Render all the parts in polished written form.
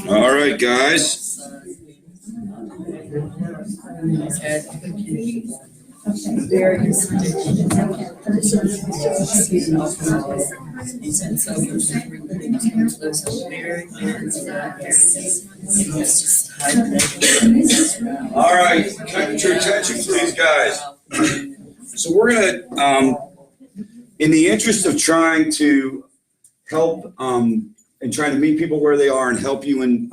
All right, guys. All right, cut your attention, please, guys. So we're gonna, in the interest of trying to help and trying to meet people where they are and help you in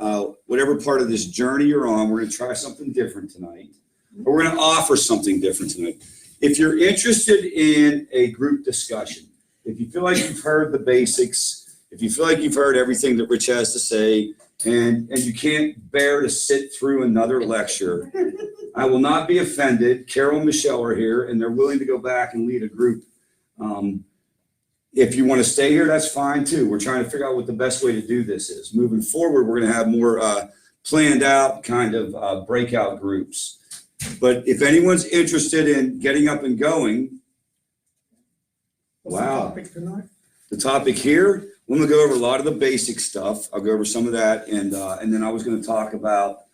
whatever part of this journey you're on, we're gonna try something different tonight. But we're gonna offer something different tonight. If you're interested in a group discussion, if you feel like you've heard the basics, if you feel like you've heard everything that Rich has to say, and you can't bear to sit through another lecture, I will not be offended. Carol and Michelle are here, and they're willing to go back and lead a group. If you want to stay here, that's fine too. We're trying to figure out what the best way to do this is. Moving forward, we're going to have more planned out kind of breakout groups. But if anyone's interested in getting up and going, wow. The topic here, I'm going to go over a lot of the basic stuff. I'll go over some of that, and then I was going to talk about,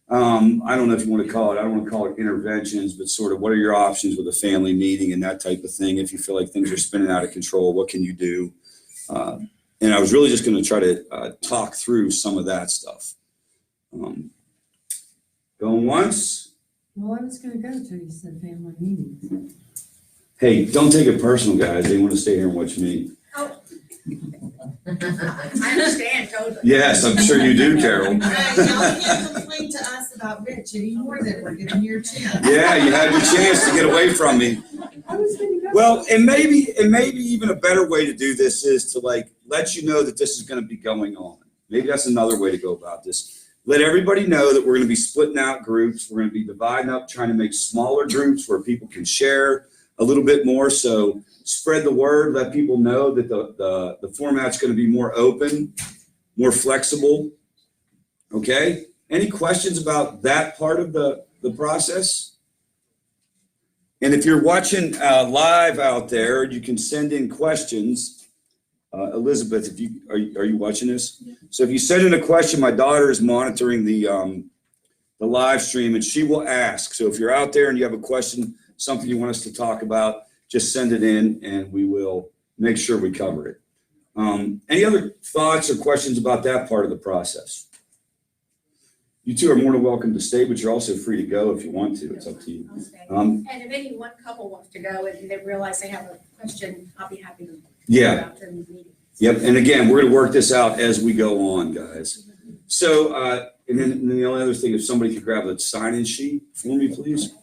I don't know if you want to call it, I don't want to call it interventions, but sort of what are your options with a family meeting and that type of thing. If you feel like things are spinning out of control, what can you do? And I was really just going to try to talk through some of that stuff. Going once. Well, I was going to go until you said family meetings. Hey, don't take it personal, guys. They want to stay here and watch me. Oh. I understand totally. Yes, I'm sure you do, Carol. Y'all can't complain to us about Rich anymore that we're giving your chance. Yeah, you had your chance to get away from me. Well, and maybe even a better way to do this is to like let you know that this is going to be going on. Maybe that's another way to go about this. Let everybody know that we're going to be splitting out groups. We're going to be dividing up, trying to make smaller groups where people can share a little bit more. So spread the word, let people know that the format's going to be more open, more flexible. Okay? Any questions about that part of the process? And if you're watching live out there, you can send in questions. Elizabeth, if you are you watching this? Yeah. So if you send in a question, my daughter is monitoring the live stream, and she will ask. So if you're out there and you have a question, something you want us to talk about, just send it in, and we will make sure we cover it. Any other thoughts or questions about that part of the process? You two are more than welcome to stay, but you're also free to go if you want to. It's up to you. And if any one couple wants to go and they realize they have a question, I'll be happy to. Yeah. Yep. And again, we're going to work this out as we go on, guys. So, and then the only other thing, if somebody could grab a sign-in sheet for me, please.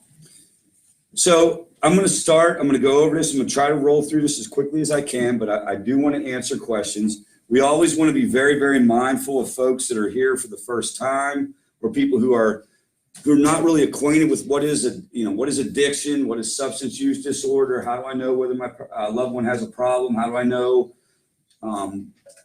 So I'm going to start. I'm going to go over this. I'm going to try to roll through this as quickly as I can, but I do want to answer questions. We always want to be very, very mindful of folks that are here for the first time, or people who are not really acquainted with what is addiction, what is substance use disorder, how do I know whether my loved one has a problem, how do I know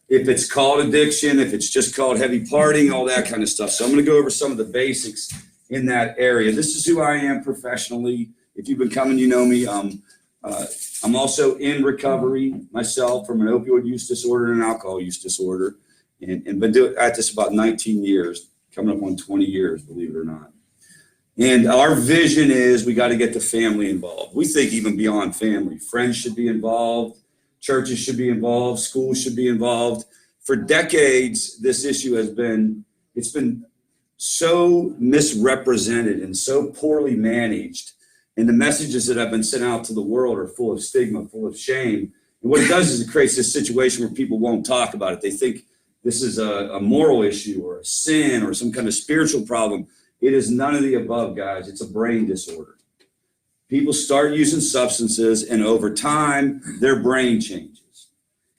if it's called addiction, if it's just called heavy partying, all that kind of stuff. So I'm going to go over some of the basics in that area. This is who I am professionally. If you've been coming, you know me. I'm also in recovery myself from an opioid use disorder and an alcohol use disorder, and been doing at this about 19 years, coming up on 20 years, believe it or not. And our vision is we got to get the family involved. We think even beyond family, friends should be involved, churches should be involved, schools should be involved. For decades, this issue has been so misrepresented and so poorly managed. And the messages that have been sent out to the world are full of stigma, full of shame. And what it does is it creates this situation where people won't talk about it. They think this is a moral issue or a sin or some kind of spiritual problem. It is none of the above, guys. It's a brain disorder. People start using substances, and over time, their brain changes.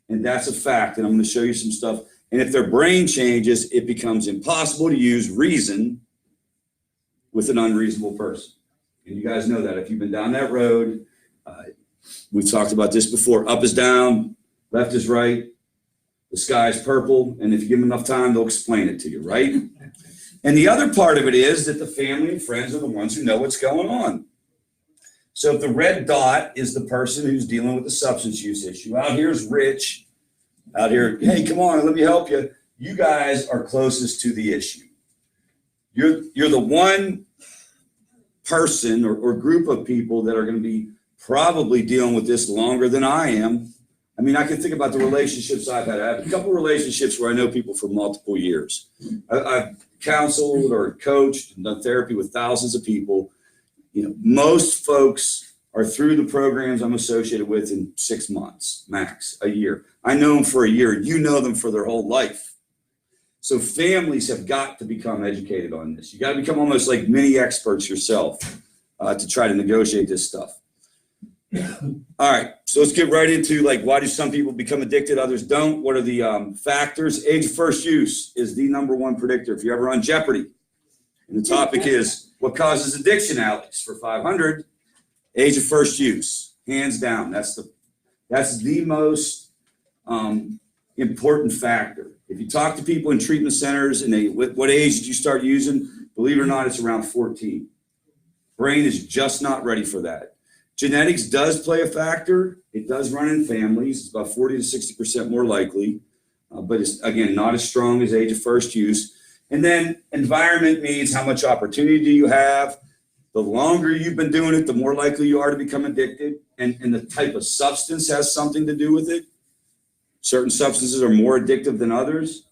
And that's a fact. And I'm going to show you some stuff. And if their brain changes, it becomes impossible to use reason with an unreasonable person. And you guys know that. If you've been down that road, we've talked about this before. Up is down, left is right, the sky is purple. And if you give them enough time, they'll explain it to you, right? And the other part of it is that the family and friends are the ones who know what's going on. So if the red dot is the person who's dealing with the substance use issue, out here's Rich, out here, hey, come on, let me help you. You guys are closest to the issue. You're the one person or group of people that are going to be probably dealing with this longer than I am. I mean, I can think about the relationships I've had. I have a couple of relationships where I know people for multiple years. I've counseled or coached and done therapy with thousands of people. Most folks are through the programs I'm associated with in 6 months, max, a year. I know them for a year. You know them for their whole life. So families have got to become educated on this. You got to become almost like mini experts yourself to try to negotiate this stuff. All right, so let's get right into why do some people become addicted, others don't? What are the factors? Age of first use is the number one predictor. If you're ever on Jeopardy, and the topic is what causes addiction, Alex, for 500, age of first use, hands down. That's the most important factor. If you talk to people in treatment centers and what age did you start using? Believe it or not, it's around 14. Brain is just not ready for that. Genetics does play a factor. It does run in families. It's about 40 to 60% more likely, but it's, again, not as strong as age of first use. And then environment means how much opportunity do you have. The longer you've been doing it, the more likely you are to become addicted. And the type of substance has something to do with it. Certain substances are more addictive than others.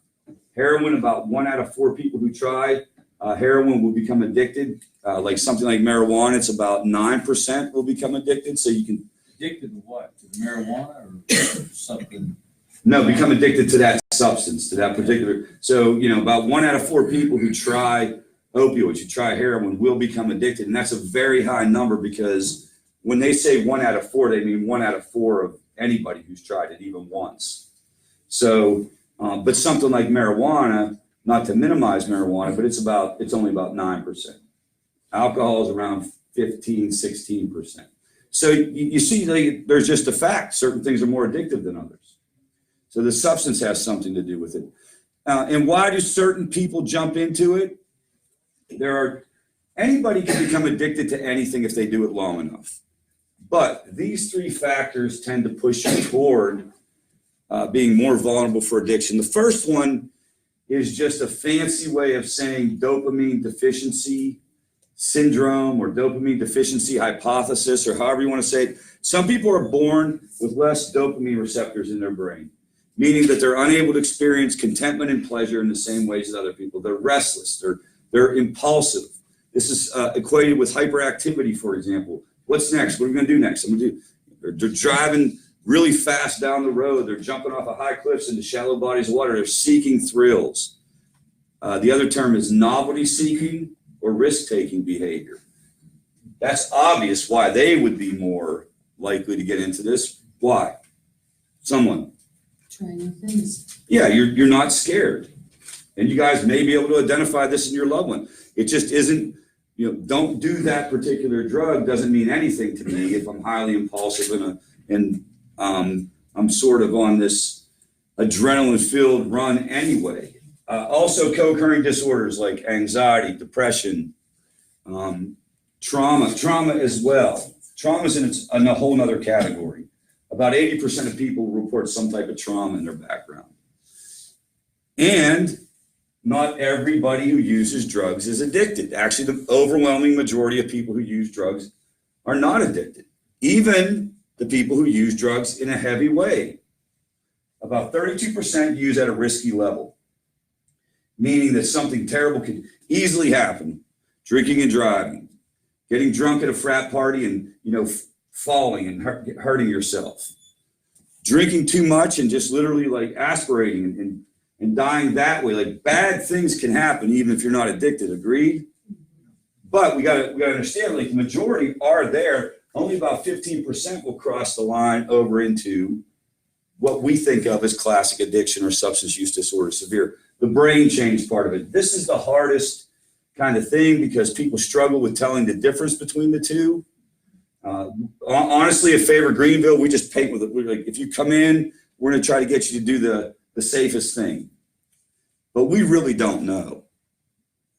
Heroin, about 1 out of 4 people who try heroin will become addicted. Like something like marijuana, it's about 9% will become addicted. So you can. Addicted to what? To the marijuana or something? No, become addicted to that substance, to that particular. So, about 1 out of 4 people who try opioids, who try heroin, will become addicted. And that's a very high number because when they say 1 out of 4, they mean 1 out of 4 of anybody who's tried it even once. So, but something like marijuana, not to minimize marijuana, but it's only about 9%. Alcohol is around 15, 16%. So you see, there's just a fact. Certain things are more addictive than others. So the substance has something to do with it. And why do certain people jump into it? Anybody can become addicted to anything if they do it long enough. But these 3 factors tend to push you toward being more vulnerable for addiction. The first one is just a fancy way of saying dopamine deficiency syndrome or dopamine deficiency hypothesis, or however you want to say it. Some people are born with less dopamine receptors in their brain, meaning that they're unable to experience contentment and pleasure in the same ways as other people. They're restless, they're impulsive. This is equated with hyperactivity, for example. What's next? What are we going to do next? They're driving really fast down the road. They're jumping off of high cliffs into shallow bodies of water. They're seeking thrills. The other term is novelty seeking or risk-taking behavior. That's obvious why they would be more likely to get into this. Why? Someone. Try new things. Yeah, you're not scared. And you guys may be able to identify this in your loved one. It just isn't, don't do that particular drug doesn't mean anything to me if I'm highly impulsive and I'm sort of on this adrenaline-filled run anyway. Also co-occurring disorders like anxiety, depression, trauma as well. Trauma is in a whole nother category. About 80% of people report some type of trauma in their background. And not everybody who uses drugs is addicted. Actually, the overwhelming majority of people who use drugs are not addicted. Even the people who use drugs in a heavy way. About 32% use at a risky level, meaning that something terrible can easily happen. Drinking and driving, getting drunk at a frat party and, falling and hurting yourself. Drinking too much and just literally aspirating and dying that way. Bad things can happen even if you're not addicted, agreed? But we gotta understand, the majority are there. Only about 15% will cross the line over into what we think of as classic addiction or substance use disorder severe. The brain change part of it. This is the hardest kind of thing because people struggle with telling the difference between the two. Honestly, at FAVOR Greenville, we just paint with it. We're if you come in, we're going to try to get you to do the safest thing. But we really don't know.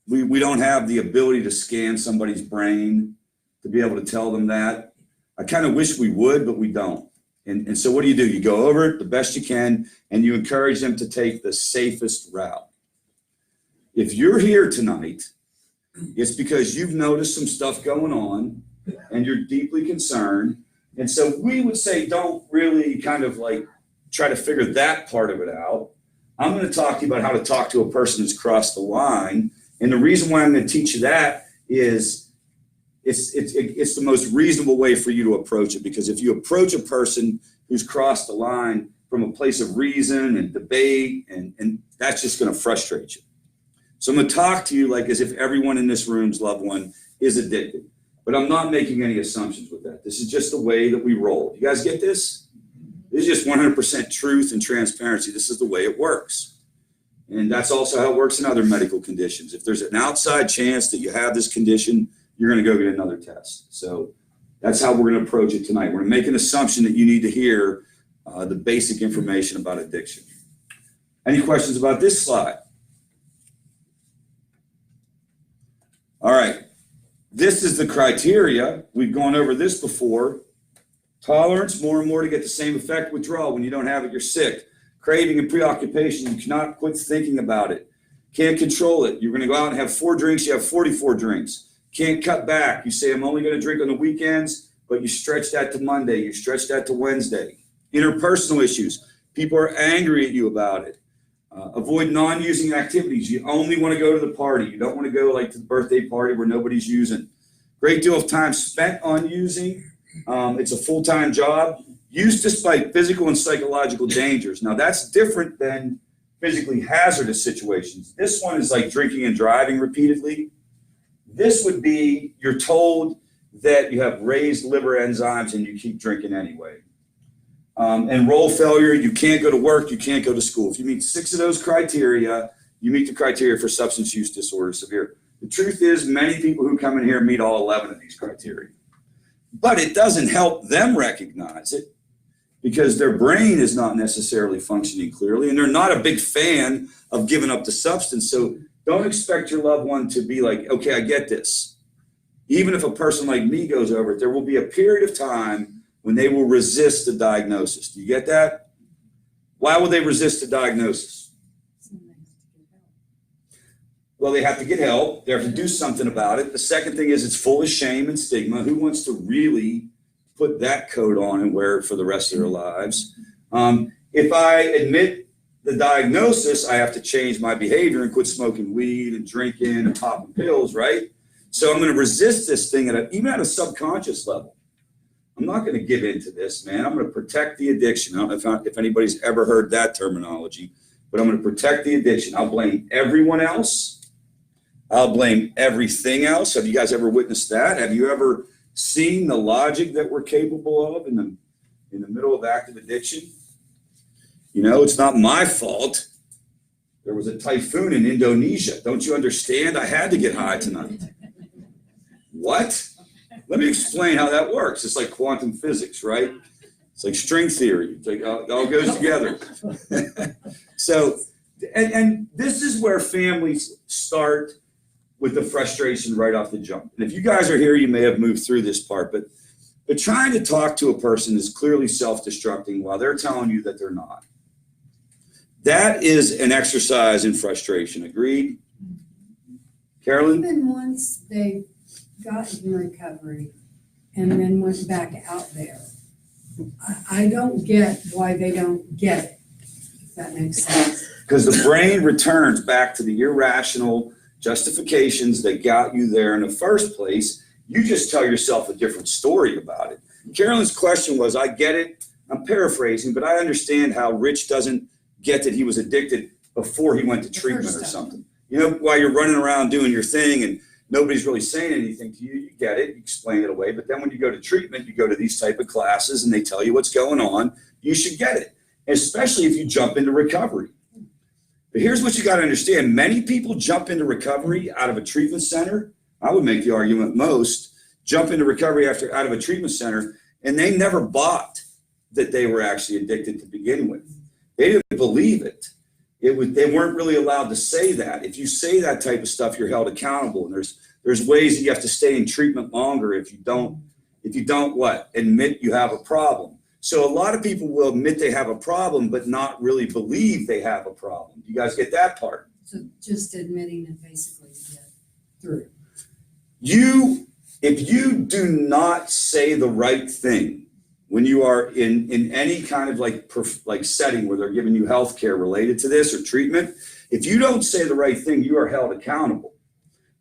We don't have the ability to scan somebody's brain to be able to tell them that. I kind of wish we would, but we don't. And so what do? You go over it the best you can, and you encourage them to take the safest route. If you're here tonight, it's because you've noticed some stuff going on and you're deeply concerned. And so we would say, don't really kind of like try to figure that part of it out. I'm going to talk to you about how to talk to a person who's crossed the line. And the reason why I'm going to teach you that is it's the most reasonable way for you to approach it. Because if you approach a person who's crossed the line from a place of reason and debate, and that's just going to frustrate you. So I'm going to talk to you like as if everyone in this room's loved one is addicted. But I'm not making any assumptions with that. This is just the way that we roll. You guys get this? This is just 100% truth and transparency. This is the way it works. And that's also how it works in other medical conditions. If there's an outside chance that you have this condition, you're going to go get another test. So that's how we're going to approach it tonight. We're going to make an assumption that you need to hear the basic information about addiction. Any questions about this slide? All right. This is the criteria. We've gone over this before. Tolerance, more and more to get the same effect. Withdrawal, when you don't have it, you're sick. Craving and preoccupation, you cannot quit thinking about it. Can't control it. You're going to go out and have 4 drinks, you have 44 drinks. Can't cut back. You say, I'm only going to drink on the weekends, but you stretch that to Monday. You stretch that to Wednesday. Interpersonal issues. People are angry at you about it. Avoid non-using activities. You only want to go to the party. You don't want to go like to the birthday party where nobody's using. Great deal of time spent on using. It's a full-time job. Use despite physical and psychological dangers. Now that's different than physically hazardous situations. This one is like drinking and driving repeatedly. This would be, you're told that you have raised liver enzymes and you keep drinking anyway. Enroll failure, you can't go to work, you can't go to school. If you meet 6 of those criteria, you meet the criteria for substance use disorder severe. The truth is many people who come in here meet all 11 of these criteria. But it doesn't help them recognize it because their brain is not necessarily functioning clearly and they're not a big fan of giving up the substance. So don't expect your loved one to be like, okay, I get this. Even if a person like me goes over it, there will be a period of time when they will resist the diagnosis. Do you get that? Why will they resist the diagnosis? Well, they have to get help. They have to do something about it. The second thing is it's full of shame and stigma. Who wants to really put that coat on and wear it for the rest of their lives? If I admit the diagnosis, I have to change my behavior and quit smoking weed and drinking and popping pills, right? So I'm going to resist this thing even at a subconscious level. I'm not going to give in to this, man. I'm going to protect the addiction. I don't know if anybody's ever heard that terminology, but I'm going to protect the addiction. I'll blame everyone else. I'll blame everything else. Have you guys ever witnessed that? Have you ever seen the logic that we're capable of in the middle of active addiction? You know, it's not my fault. There was a typhoon in Indonesia. Don't you understand? I had to get high tonight. What? Let me explain how that works. It's like quantum physics, right? It's like string theory. It's like it all goes together. So, and this is where families start with the frustration right off the jump. And if you guys are here, you may have moved through this part, but trying to talk to a person is clearly self-destructing while they're telling you that they're not. That is an exercise in frustration. Agreed? Carolyn? Even once they got in recovery and then went back out there, I don't get why they don't get it, if that makes sense. Because the brain returns back to the irrational justifications that got you there in the first place. You just tell yourself a different story about it. Carolyn's question was, I get it, I'm paraphrasing, but I understand how Rich doesn't get that he was addicted before he went to treatment or something. You know, while you're running around doing your thing and nobody's really saying anything to you, you get it, you explain it away. But then when you go to treatment, you go to these type of classes and they tell you what's going on, you should get it, especially if you jump into recovery. But here's what you got to understand. Many people jump into recovery out of a treatment center. I would make the argument most jump into recovery out of a treatment center, and they never bought that they were actually addicted to begin with. They didn't believe it. They weren't really allowed to say that. If you say that type of stuff, you're held accountable. And there's ways that you have to stay in treatment longer if you don't what? Admit you have a problem. So a lot of people will admit they have a problem, but not really believe they have a problem. You guys get that part? So just admitting it basically to get through. If you do not say the right thing when you are in any kind of like setting where they're giving you health care related to this or treatment, if you don't say the right thing, you are held accountable.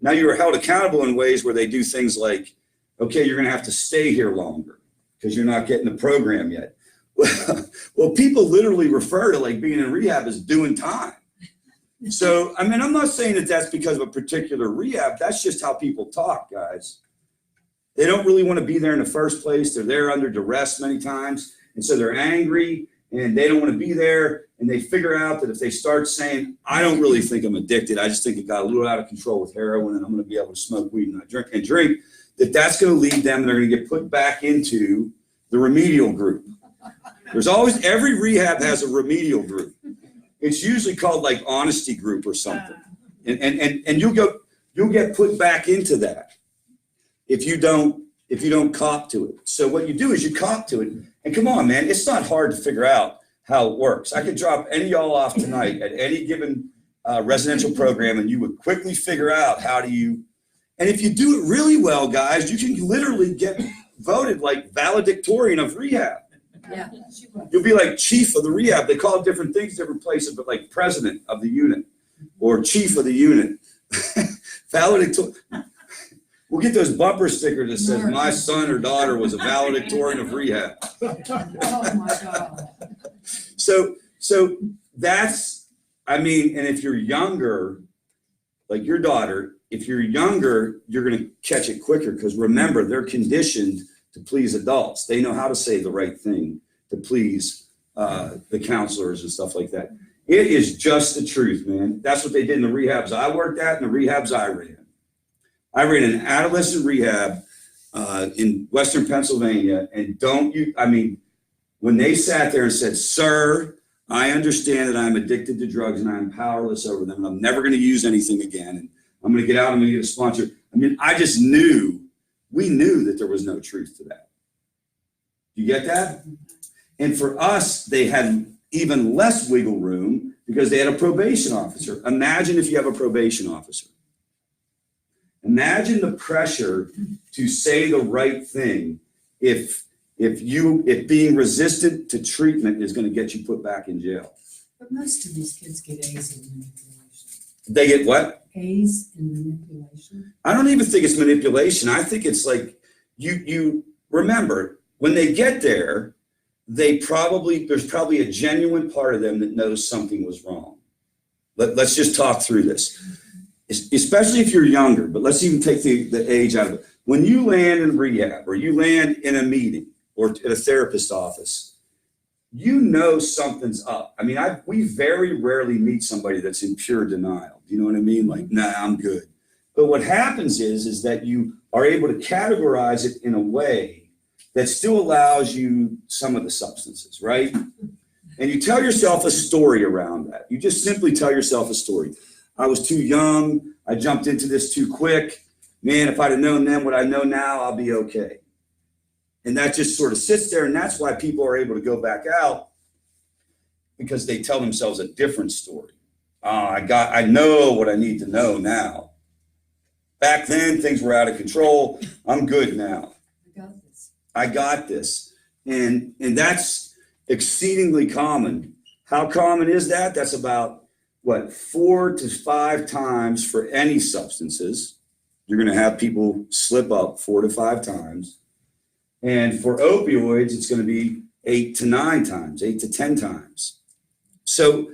Now you are held accountable in ways where they do things like, okay, you're going to have to stay here longer because you're not getting the program yet. Well, people literally refer to like being in rehab as doing time. So, I mean, I'm not saying that that's because of a particular rehab. That's just how people talk, guys. They don't really want to be there in the first place. They're there under duress many times. And so they're angry and they don't want to be there. And they figure out that if they start saying, I don't really think I'm addicted, I just think it got a little out of control with heroin and I'm going to be able to smoke weed and not drink, that's going to lead them and they're going to get put back into the remedial group. There's always, every rehab has a remedial group. It's usually called like honesty group or something. And you'll get put back into that if you don't cop to it. So what you do is you cop to it. And come on, man, it's not hard to figure out how it works. I could drop any of y'all off tonight at any given residential program and you would quickly figure out how do you, and if you do it really well, guys, you can literally get voted like valedictorian of rehab. Yeah, she was. You'll be like chief of the rehab. They call it different things, different places, but like president of the unit or chief of the unit. Valedictorian. We'll get those bumper stickers that says my son or daughter was a valedictorian of rehab. Oh my God. So that's, I mean, and if you're younger, like your daughter, if you're younger, you're going to catch it quicker because remember, they're conditioned to please adults. They know how to say the right thing to please the counselors and stuff like that. It is just the truth, man. That's what they did in the rehabs I worked at and the rehabs I ran. I ran an adolescent rehab in Western Pennsylvania. And when they sat there and said, sir, I understand that I'm addicted to drugs and I'm powerless over them and I'm never going to use anything again. And I'm going to get out, I'm going to get a sponsor. I mean, I just knew, we knew that there was no truth to that. You get that? And for us, they had even less wiggle room because they had a probation officer. Imagine if you have a probation officer. Imagine the pressure to say the right thing if being resistant to treatment is going to get you put back in jail. But most of these kids get A's in manipulation. They get what? A's in manipulation. I don't even think it's manipulation. I think it's like you remember when they get there, there's probably a genuine part of them that knows something was wrong. Let's just talk through this, especially if you're younger, but let's even take the age out of it. When you land in rehab or you land in a meeting or at a therapist's office, you know something's up. I mean, we very rarely meet somebody that's in pure denial. You know what I mean? Like, nah, I'm good. But what happens is that you are able to categorize it in a way that still allows you some of the substances, right? And you tell yourself a story around that. You just simply tell yourself a story. I was too young. I jumped into this too quick. Man, if I'd have known then what I know now, I'll be okay. And that just sort of sits there. And that's why people are able to go back out because they tell themselves a different story. I know what I need to know now. Back then, things were out of control. I'm good now. I got this. And that's exceedingly common. How common is that? That's about 4 to 5 times for any substances. You're going to have people slip up 4 to 5 times. And for opioids, it's going to be 8 to 9 times, 8 to 10 times. So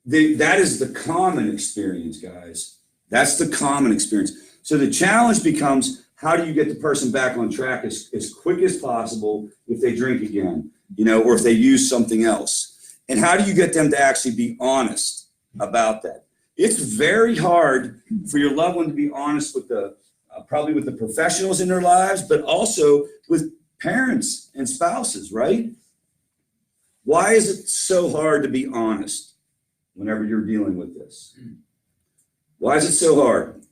that is the common experience, guys. That's the common experience. So the challenge becomes, how do you get the person back on track as quick as possible if they drink again, or if they use something else? And how do you get them to actually be honest about that? It's very hard for your loved one to be honest with probably with the professionals in their lives, but also with parents and spouses, right? Why is it so hard to be honest whenever you're dealing with this? Why is it so hard?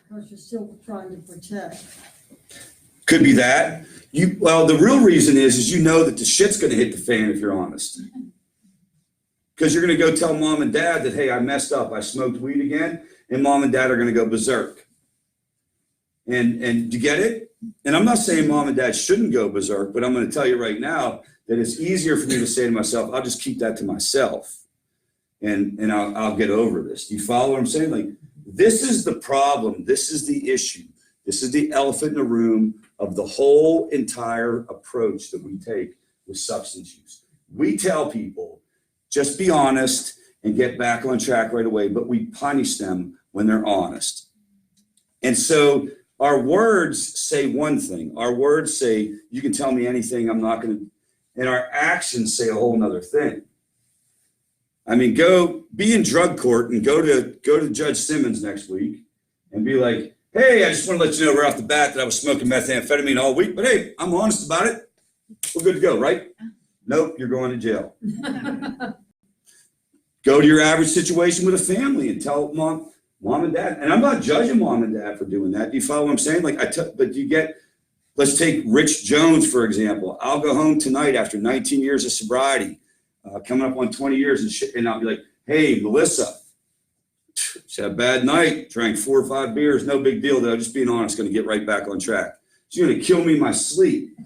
Because you're still trying to protect. Could be that. Well, the real reason is you know that the shit's gonna hit the fan if you're honest. Because you're gonna go tell mom and dad that, hey, I messed up, I smoked weed again, and mom and dad are gonna go berserk. And you get it? And I'm not saying mom and dad shouldn't go berserk, but I'm gonna tell you right now that it's easier for me to say to myself, I'll just keep that to myself and I'll get over this. Do you follow what I'm saying? Like, this is the problem, this is the issue. This is the elephant in the room of the whole entire approach that we take with substance use. We tell people, just be honest and get back on track right away, but we punish them when they're honest. And so our words say one thing. Our words say, you can tell me anything, I'm not gonna, and our actions say a whole nother thing. I mean, go be in drug court and go to Judge Simmons next week and be like, hey, I just want to let you know right off the bat that I was smoking methamphetamine all week, but hey, I'm honest about it. We're good to go, right? Nope, you're going to jail. Go to your average situation with a family and tell mom and dad. And I'm not judging mom and dad for doing that. Do you follow what I'm saying? Like, but you get, let's take Rich Jones, for example. I'll go home tonight after 19 years of sobriety, coming up on 20 years and I'll be like, hey, Melissa, she had a bad night, drank 4 or 5 beers, no big deal though, just being honest, gonna get right back on track. She's gonna kill me in my sleep,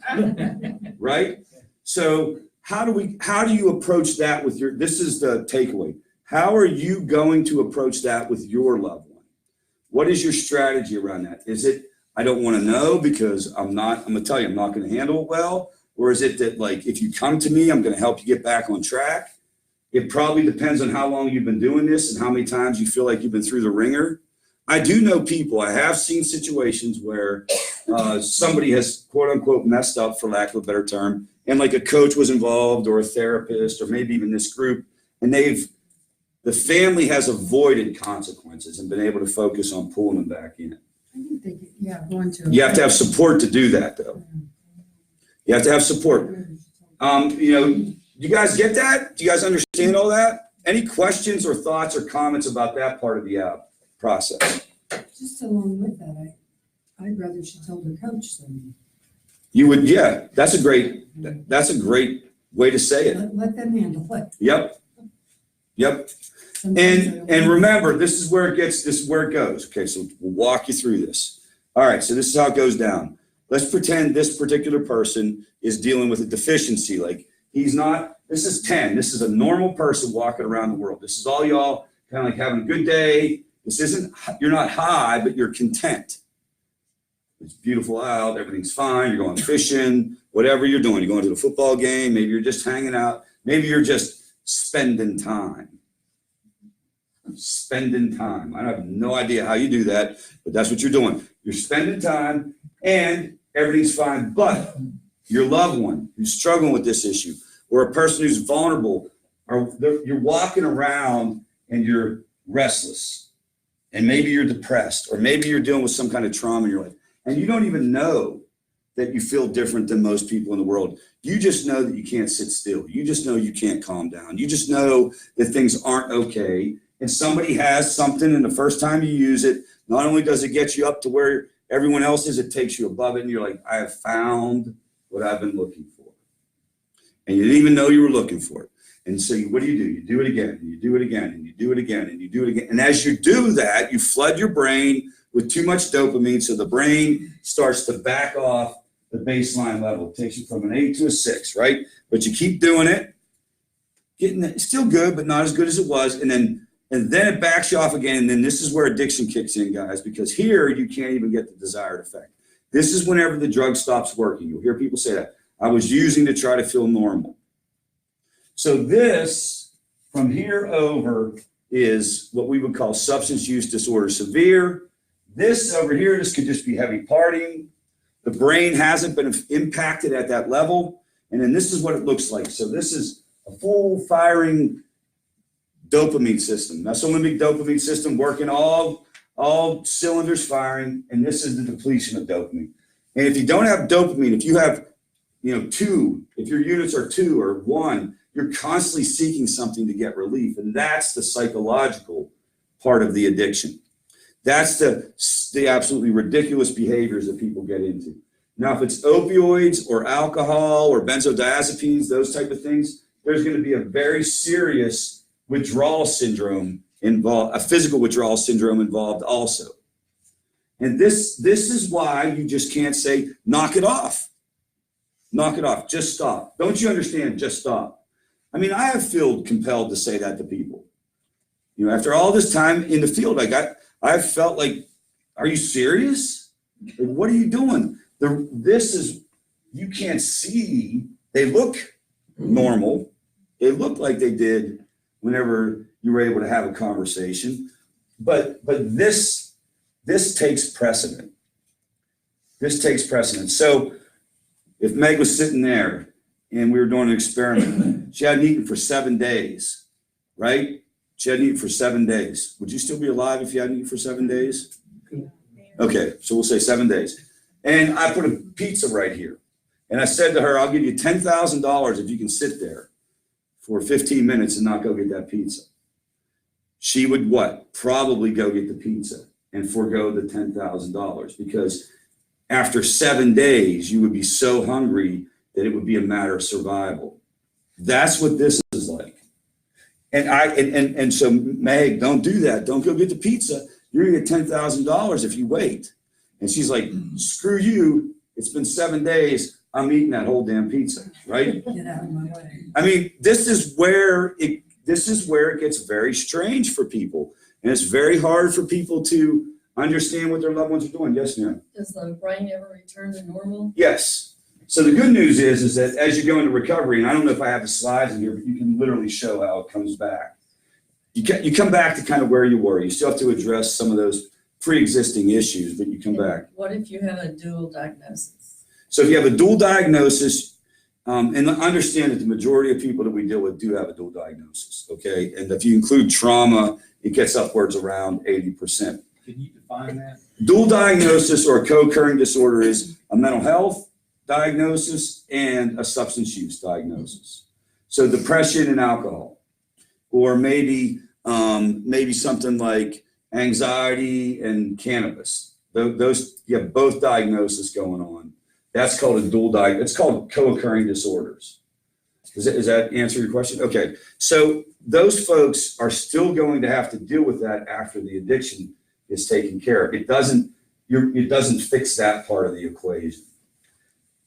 right? So how do you approach that with this is the takeaway. How are you going to approach that with your loved one? What is your strategy around that? Is it, I don't wanna know because I'm gonna tell you, I'm not gonna handle it well? Or is it that, like, if you come to me, I'm gonna help you get back on track? It probably depends on how long you've been doing this and how many times you feel like you've been through the ringer. I do know people, I have seen situations where somebody has quote unquote messed up, for lack of a better term, and like a coach was involved or a therapist or maybe even this group, and the family has avoided consequences and been able to focus on pulling them back in. I think they, yeah, going to. You have to have support to do that though. You have to have support. You guys get that? Do you guys understand all that? Any questions or thoughts or comments about that part of the process? Just along with that, I'd rather she told her coach than me. You would, yeah, that's a great way to say it. Let them handle it. Yep. And remember, this is where it goes. Okay, so we'll walk you through this. All right, so this is how it goes down. Let's pretend this particular person is dealing with a deficiency. Like, this is 10. This is a normal person walking around the world. This is all y'all kind of like having a good day. You're not high, but you're content. It's beautiful out, everything's fine, you're going fishing, whatever you're doing. You're going to the football game, maybe you're just hanging out, maybe you're just spending time. I have no idea how you do that, but that's what you're doing. You're spending time and everything's fine, but your loved one who's struggling with this issue, or a person who's vulnerable, you're walking around and you're restless, and maybe you're depressed, or maybe you're dealing with some kind of trauma in your life, and you don't even know that you feel different than most people in the world. You just know that you can't sit still. You just know you can't calm down. You just know that things aren't okay, and somebody has something, and the first time you use it, not only does it get you up to where everyone else is, it takes you above it, and you're like, I have found what I've been looking for. And you didn't even know you were looking for it. And so what do? You do it again, and you do it again, and you do it again, and you do it again. And as you do that, you flood your brain with too much dopamine, so the brain starts to back off the baseline level. It takes you from an 8 to a 6, right? But you keep doing it, it's still good, but not as good as it was. And then it backs you off again. And then this is where addiction kicks in, guys, because here you can't even get the desired effect. This is whenever the drug stops working. You'll hear people say that. I was using to try to feel normal. So this, from here over, is what we would call substance use disorder severe. This over here, this could just be heavy partying. The brain hasn't been impacted at that level. And then this is what it looks like. So this is a full firing dopamine system. Mesolimbic dopamine system working all cylinders firing. And this is the depletion of dopamine. And if you don't have dopamine, if you have 2, if your units are 2 or 1, you're constantly seeking something to get relief. And that's the psychological part of the addiction. That's the absolutely ridiculous behaviors that people get into. Now, if it's opioids or alcohol or benzodiazepines, those type of things, there's going to be a very serious withdrawal syndrome involved, a physical withdrawal syndrome involved also. And this is why you just can't say, knock it off. Knock it off. Just stop. Don't you understand? Just stop. I mean, I have feel compelled to say that to people. You know, after all this time in the field, I felt like, are you serious? Like, what are you doing? You can't see. They look normal. They look like they did whenever you were able to have a conversation. But this takes precedent. This takes precedent. So if Meg was sitting there and we were doing an experiment, she hadn't eaten for 7 days, right? She hadn't eaten for 7 days. Would you still be alive if you hadn't eaten for 7 days? Okay, so we'll say 7 days. And I put a pizza right here. And I said to her, I'll give you $10,000 if you can sit there for 15 minutes and not go get that pizza. She would what? Probably go get the pizza and forego the $10,000 because after 7 days, you would be so hungry that it would be a matter of survival. That's what this is like. And so Meg, don't do that. Don't go get the pizza. You're gonna get $10,000 if you wait. And she's like, screw you. It's been 7 days. I'm eating that whole damn pizza, right? Get out of my way. I mean, this is where it gets very strange for people. And it's very hard for people to understand what their loved ones are doing. Yes, ma'am. Does the brain ever return to normal? Yes. So the good news is that as you go into recovery, and I don't know if I have the slides in here, but you can literally show how it comes back. You come back to kind of where you were. You still have to address some of those pre-existing issues, but you come back. What if you have a dual diagnosis? So if you have a dual diagnosis, and understand that the majority of people that we deal with do have a dual diagnosis, okay? And if you include trauma, it gets upwards around 80%. Can you define that? Dual diagnosis or a co-occurring disorder is a mental health diagnosis and a substance use diagnosis. So depression and alcohol, or maybe something like anxiety and cannabis. Those you have both diagnoses going on. That's called a dual diagnosis. It's called co-occurring disorders. Does that answer your question? Okay. So those folks are still going to have to deal with that after the addiction is taken care of. It doesn't fix that part of the equation.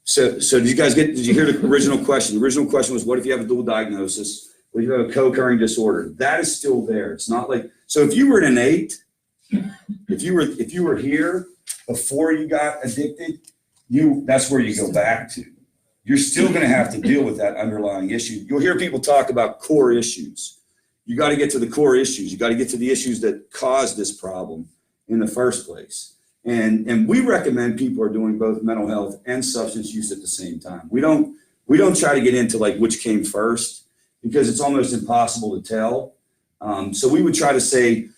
So did you hear the original question? The original question was, what if you have a dual diagnosis? What if you have a co-occurring disorder? That is still there. It's not like, so if you were an 8, if you were here before you got addicted, that's where you go back to. You're still going to have to deal with that underlying issue. You'll hear people talk about core issues. You got to get to the core issues. You got to get to the issues that caused this problem in the first place. And we recommend people are doing both mental health and substance use at the same time. We don't try to get into like which came first because it's almost impossible to tell. So we would try to say,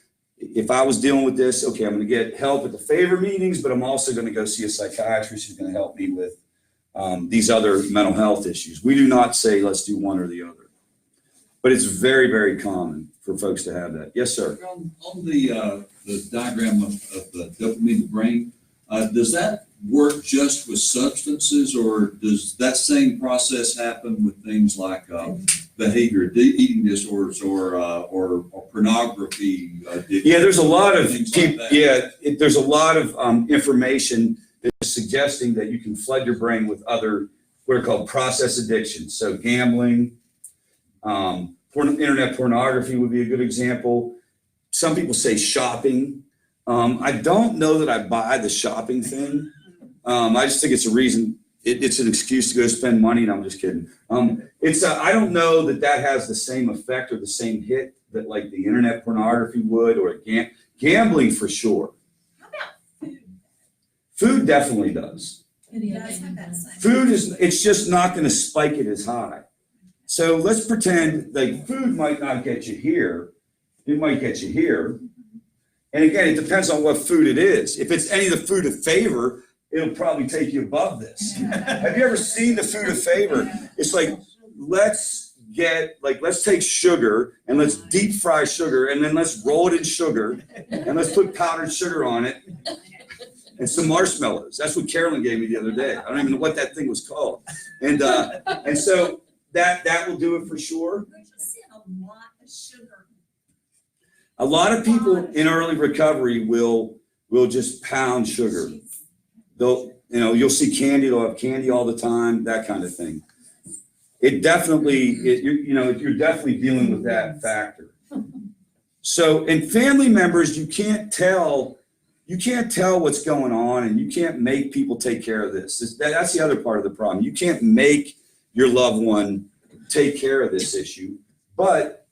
if I was dealing with this, okay, I'm going to get help at the FAVOR meetings, but I'm also going to go see a psychiatrist who's going to help me with these other mental health issues. We do not say let's do one or the other, but it's very, very common for folks to have that. Yes, sir. On the diagram of the dopamine in the brain, does that work just with substances, or does that same process happen with things like behavior, eating disorders, or pornography? Yeah, there's a lot of people. Like there's a lot of information that's suggesting that you can flood your brain with other what are called process addictions. So gambling, internet pornography would be a good example. Some people say shopping. I don't know that I buy the shopping thing. I just think it's a reason. It's an excuse to go spend money. And I'm just kidding. I don't know that has the same effect or the same hit that like the internet pornography would, or gambling for sure. How about food? Food definitely does. It does have that same. Food it's just not going to spike it as high. So let's pretend like food might not get you here. It might get you here. And again, it depends on what food it is. If it's any of the food of FAVOR, it'll probably take you above this. Have you ever seen the food of FAVOR? It's like, let's take sugar and let's deep fry sugar and then let's roll it in sugar and let's put powdered sugar on it. and some marshmallows. That's what Carolyn gave me the other day. I don't even know what that thing was called. And so that will do it for sure. We're just seeing a lot of sugar. A lot of people in early recovery will just pound sugar. They'll, you'll see candy, they'll have candy all the time, that kind of thing. It definitely, you're definitely dealing with that factor. So, and family members, you can't tell what's going on, and you can't make people take care of this. That's the other part of the problem. You can't make your loved one take care of this issue, but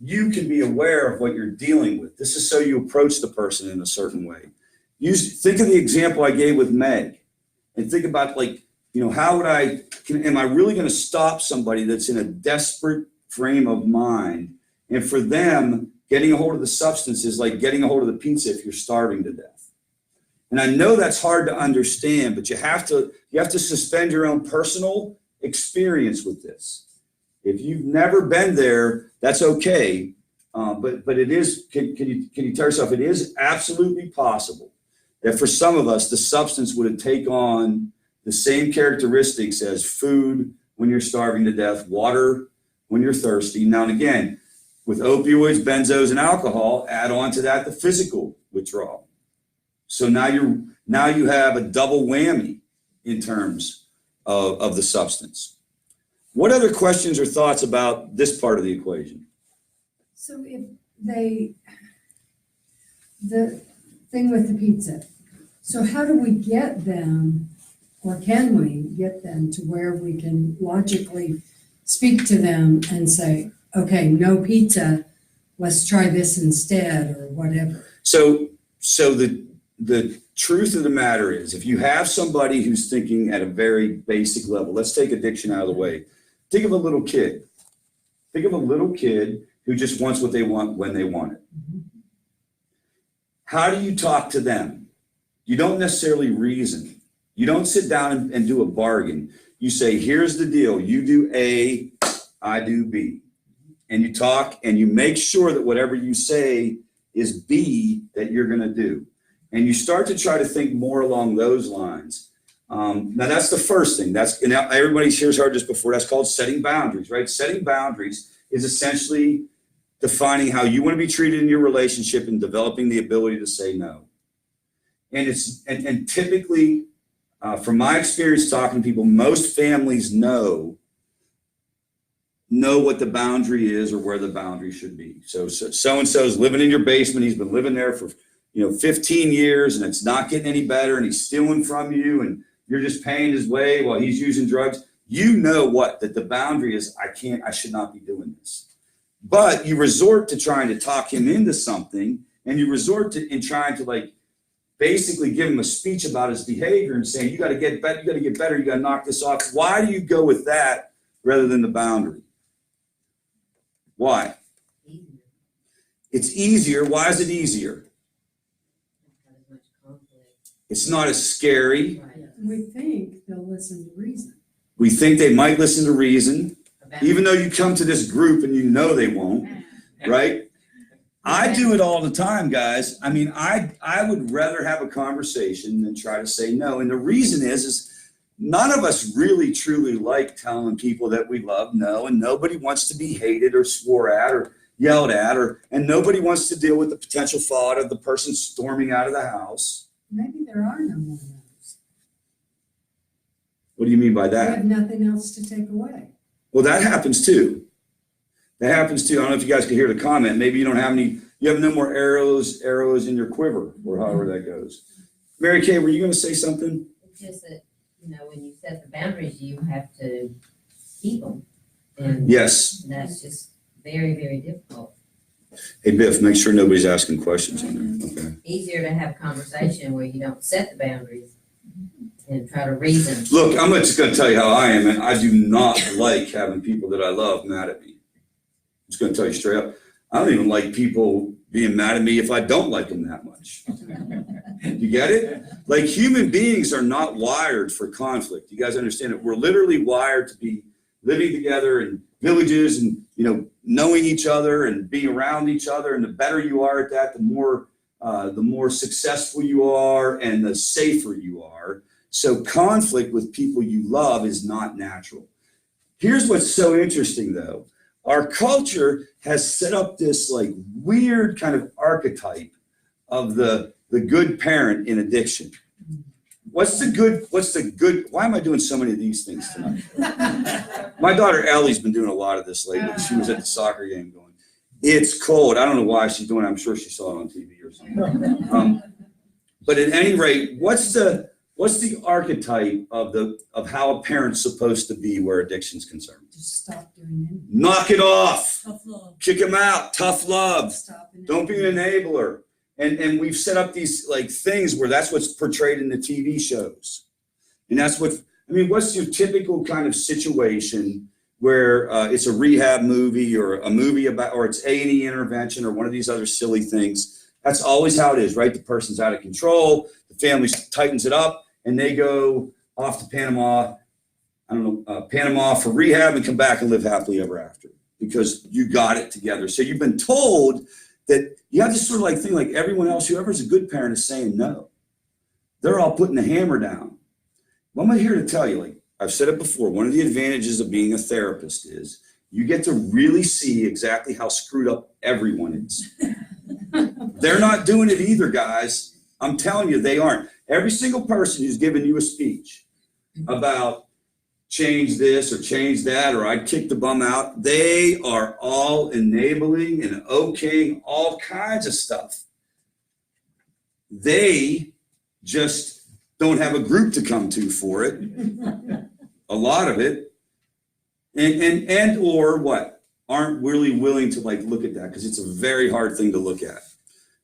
you can be aware of what you're dealing with. This is so you approach the person in a certain way. Think of the example I gave with Meg, and think about how would am I really going to stop somebody that's in a desperate frame of mind? And for them, getting a hold of the substance is like getting a hold of the pizza if you're starving to death. And I know that's hard to understand, but you have to suspend your own personal experience with this. If you've never been there, that's okay. But it is, can you tell yourself, it is absolutely possible that for some of us, the substance would take on the same characteristics as food when you're starving to death, water when you're thirsty. Now and again, with opioids, benzos, and alcohol, add on to that the physical withdrawal. So now you have a double whammy in terms of the substance. What other questions or thoughts about this part of the equation? So if the thing with the pizza, so how do we get them, or can we get them to where we can logically speak to them and say, okay, no pizza, let's try this instead, or whatever? So the truth of the matter is, if you have somebody who's thinking at a very basic level, let's take addiction out of the way. Think of a little kid. Think of a little kid who just wants what they want when they want it. How do you talk to them? You don't necessarily reason. You don't sit down and do a bargain. You say, here's the deal. You do A, I do B. And you talk and you make sure that whatever you say is B that you're going to do. And you start to try to think more along those lines. Now that's the first thing. Everybody's here's heard this before. That's called setting boundaries, right? Setting boundaries is essentially defining how you want to be treated in your relationship and developing the ability to say no. And typically, from my experience talking to people, most families know what the boundary is or where the boundary should be. So-and-so is living in your basement. He's been living there for 15 years, and it's not getting any better, and he's stealing from you, and you're just paying his way while he's using drugs. You know that the boundary is, I should not be doing this. But you resort to trying to talk him into something, and you resort to in trying to basically give him a speech about his behavior and saying, you got to get better, you got to knock this off. Why do you go with that rather than the boundary? Why? It's easier. Why is it easier? It's not as scary. We think they'll listen to reason. We think they might listen to reason, even though you come to this group and you know they won't, right? I do it all the time, guys. I mean, I would rather have a conversation than try to say no. And the reason is none of us really truly like telling people that we love no, and nobody wants to be hated or swore at or yelled at, and nobody wants to deal with the potential fallout of the person storming out of the house. Maybe there are no more no's. What do you mean by We that? have nothing else to take away. Well, that happens too. I don't know if you guys can hear the comment. Maybe you have no more arrows in your quiver, or however that goes. Mary Kay, were you going to say something? It's just that, when you set the boundaries, you have to keep them. And Yes. that's just very, very difficult. Hey, Biff, make sure nobody's asking questions on there. Okay. Easier to have a conversation where you don't set the boundaries and try to reason. Look, I'm just going to tell you how I am, and I do not like having people that I love mad at me. I'm just going to tell you straight up. I don't even like people being mad at me if I don't like them that much. You get it? Like, human beings are not wired for conflict. You guys understand it? We're literally wired to be living together in villages and, knowing each other and being around each other. And the better you are at that, the more the more successful you are and the safer you are. So conflict with people you love is not natural. Here's what's so interesting though. Our culture has set up this like weird kind of archetype of the good parent in addiction. Why am I doing so many of these things tonight? My daughter Ellie's been doing a lot of this lately. She was at the soccer game going, it's cold. I don't know why she's doing it. I'm sure she saw it on TV or something. But at any rate, what's the archetype of how a parent's supposed to be where addiction's concerned? Just stop doing it. Knock it off. Tough love. Kick him out. Tough love. Stop it. Don't be an enabler. And we've set up these like things where that's what's portrayed in the TV shows. And that's what's your typical kind of situation where it's a rehab movie or a movie about, or it's A&E intervention or one of these other silly things. That's always how it is, right? The person's out of control, the family tightens it up, and they go off to Panama for rehab and come back and live happily ever after because you got it together. So you've been told that you have this sort of like thing like everyone else, whoever's a good parent is saying no. They're all putting the hammer down. Well, I'm here to tell you, like I've said it before, one of the advantages of being a therapist is you get to really see exactly how screwed up everyone is. They're not doing it either, guys. I'm telling you, they aren't. Every single person who's given you a speech about change this or change that, or I'd kick the bum out, they are all enabling and okaying all kinds of stuff. They just don't have a group to come to for it. A lot of it. And or what? Aren't really willing to like look at that because it's a very hard thing to look at.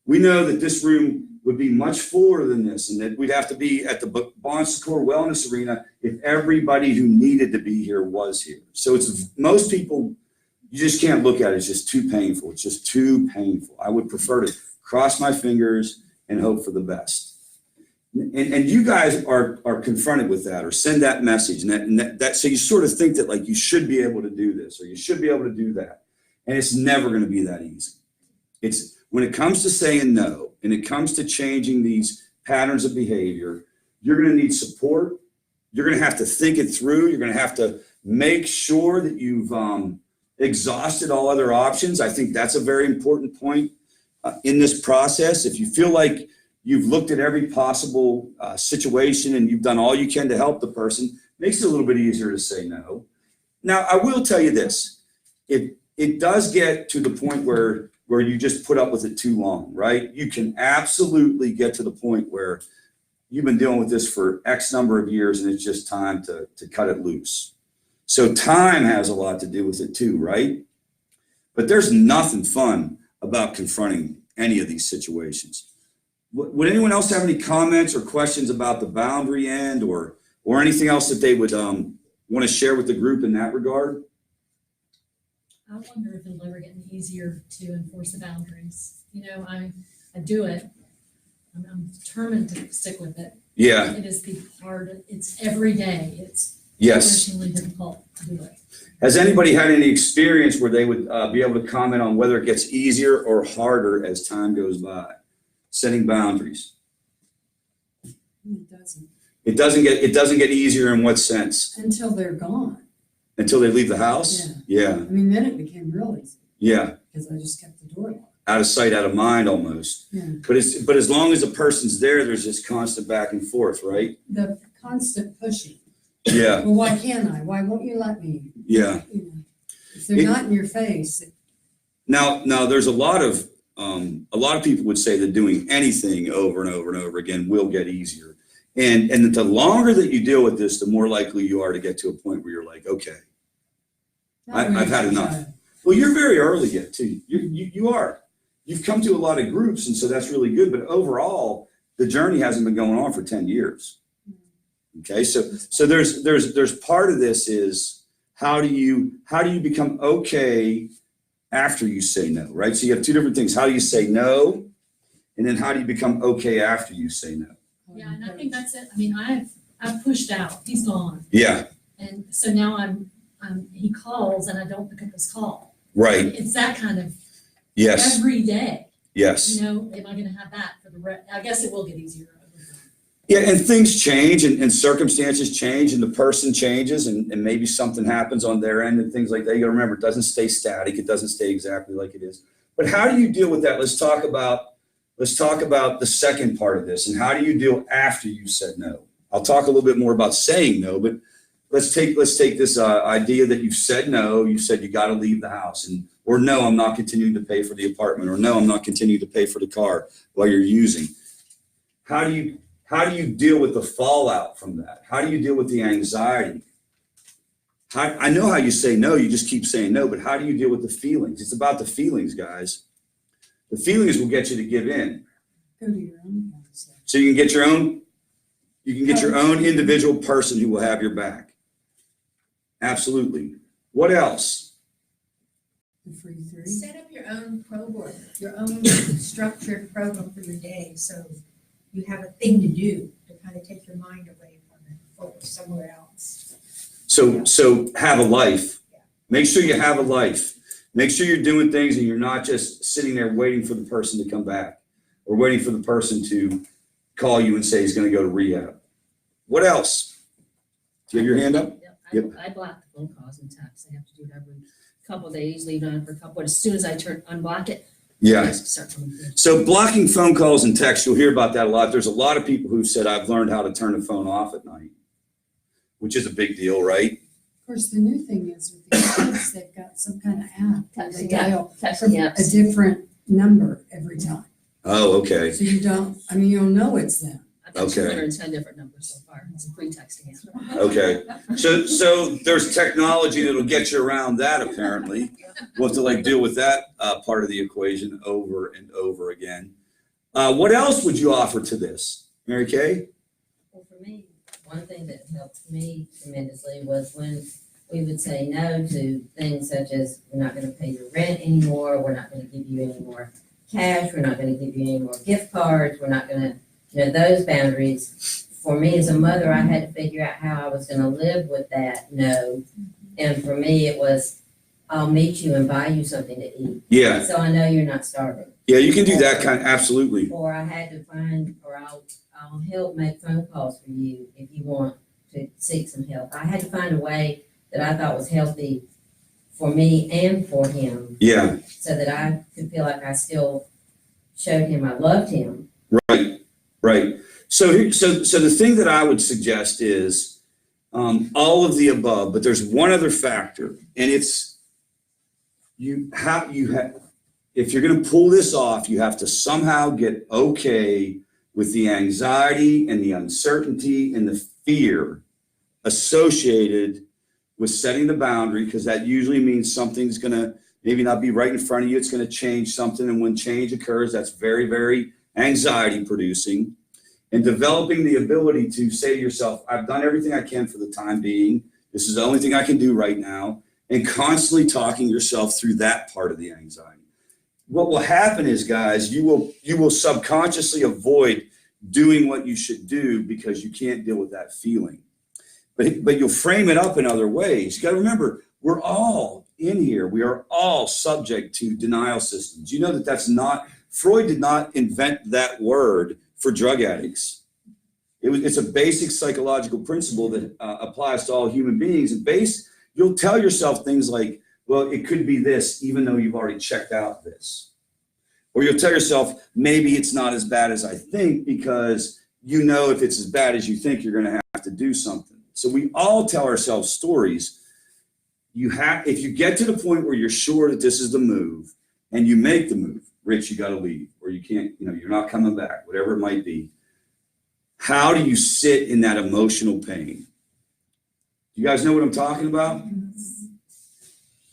We know that this room would be much fuller than this and that we'd have to be at the Bon Secours Wellness Arena if everybody who needed to be here was here. So it's most people, you just can't look at it. It's just too painful. It's just too painful. I would prefer to cross my fingers and hope for the best. And you guys are confronted with that or send that message and that so you sort of think that like you should be able to do this or you should be able to do that. And it's never going to be that easy. It's when it comes to saying no and it comes to changing these patterns of behavior, you're going to need support. You're going to have to think it through. You're going to have to make sure that you've exhausted all other options. I think that's a very important point in this process. If you feel like you've looked at every possible situation and you've done all you can to help the person, makes it a little bit easier to say no. Now, I will tell you this. It does get to the point where you just put up with it too long, right? You can absolutely get to the point where you've been dealing with this for X number of years and it's just time to cut it loose. So time has a lot to do with it too, right? But there's nothing fun about confronting any of these situations. Would anyone else have any comments or questions about the boundary end or anything else that they would want to share with the group in that regard? I wonder if it'll ever get any easier to enforce the boundaries. You know, I do it. I'm determined to stick with it. Yeah. It is the hard, it's every day. It's Yes. emotionally difficult to do it. Has anybody had any experience where they would be able to comment on whether it gets easier or harder as time goes by? Setting boundaries. It doesn't. It doesn't get easier in what sense? Until they're gone. Until they leave the house? Yeah. I mean, then it became real easy Yeah. because I just kept the door locked. Out of sight, out of mind almost. Yeah. But as long as a person's there, there's this constant back and forth, right? The constant pushing. Yeah. Well, why can't I? Why won't you let me? Yeah. You know, if they're not in your face. Now there's a lot of people would say that doing anything over and over and over again will get easier. And the longer that you deal with this, the more likely you are to get to a point where you're like, okay, I've had enough. Well, you're very early yet too. You are. You've come to a lot of groups, and so that's really good. But overall, the journey hasn't been going on for 10 years. Okay, so there's part of this is how do you become okay after you say no, right? So you have two different things. How do you say no, and then how do you become okay after you say no? Yeah, and I think that's it. I mean, I've pushed out. He's gone. Yeah. And so now he calls and I don't pick up his call. Right. It's that kind of Yes. every day. Yes. You know, am I gonna have that for I guess it will get easier over time. Yeah, and things change and circumstances change and the person changes and maybe something happens on their end and things like that. You gotta remember, it doesn't stay static. It doesn't stay exactly like it is. But how do you deal with that? Let's talk about the second part of this and how do you deal after you said no? I'll talk a little bit more about saying no, but let's take this idea that you've said no, you said you got to leave the house or no, I'm not continuing to pay for the apartment or no, I'm not continuing to pay for the car while you're using. How do you deal with the fallout from that? How do you deal with the anxiety? I know how you say no, you just keep saying no, but how do you deal with the feelings? It's about the feelings, guys. The feelings will get you to give in. Go to your own counselor. So you can get your own individual person who will have your back. Absolutely. What else? The free three. Set up your own program, your own structured program for your day, so you have a thing to do to kind of take your mind away from it, focus somewhere else. So have a life. Make sure you have a life. Make sure you're doing things and you're not just sitting there waiting for the person to come back or waiting for the person to call you and say he's going to go to rehab. What else? Do you have your hand up? Yep. I block the phone calls and texts. I have to do it every couple of days, leave it on for a couple, as soon as I unblock it. Yeah. Start coming through. So blocking phone calls and texts, you'll hear about that a lot. There's a lot of people who've said, I've learned how to turn the phone off at night, which is a big deal, right? Of course, the new thing is with these kids, they've got some kind of app where they dial Texting a apps. different number every time. Oh, okay. So you'll know it's them. I've got Okay. 210 different numbers so far. It's a pre-texting app. Okay. So there's technology that'll get you around that apparently. We'll have to deal with that part of the equation over and over again. What else would you offer to this, Mary Kay? Well, for me, one thing that helped me tremendously was when we would say no to things such as, we're not gonna pay your rent anymore, we're not gonna give you any more cash, we're not gonna give you any more gift cards, we're not gonna, those boundaries. For me as a mother, I had to figure out how I was gonna live with that no. And for me, it was, I'll meet you and buy you something to eat. Yeah. So I know you're not starving. Yeah, you can do that absolutely. Or I had to find, or I'll help make phone calls for you if you want to seek some help. I had to find a way that I thought was healthy for me and for him, Yeah, so that I could feel like I still showed him I loved him. right. So the thing that I would suggest is all of the above, but there's one other factor, and it's if you're going to pull this off, you have to somehow get okay with the anxiety and the uncertainty and the fear associated with setting the boundary, because that usually means something's going to maybe not be right in front of you. It's going to change something. And when change occurs, that's very, very anxiety producing. And developing the ability to say to yourself, I've done everything I can for the time being. This is the only thing I can do right now. And constantly talking yourself through that part of the anxiety. What will happen is, guys, you will subconsciously avoid doing what you should do because you can't deal with that feeling. But you'll frame it up in other ways. You got to remember, we're all in here. We are all subject to denial systems. You know that's not, Freud did not invent that word for drug addicts. It's a basic psychological principle that applies to all human beings. And you'll tell yourself things like, well, it could be this, even though you've already checked out this. Or you'll tell yourself, maybe it's not as bad as I think, because if it's as bad as you think, you're going to have to do something. So we all tell ourselves stories. If you get to the point where you're sure that this is the move and you make the move, Rich, you got to leave, or you can't, you're not coming back, whatever it might be. How do you sit in that emotional pain? You guys know what I'm talking about?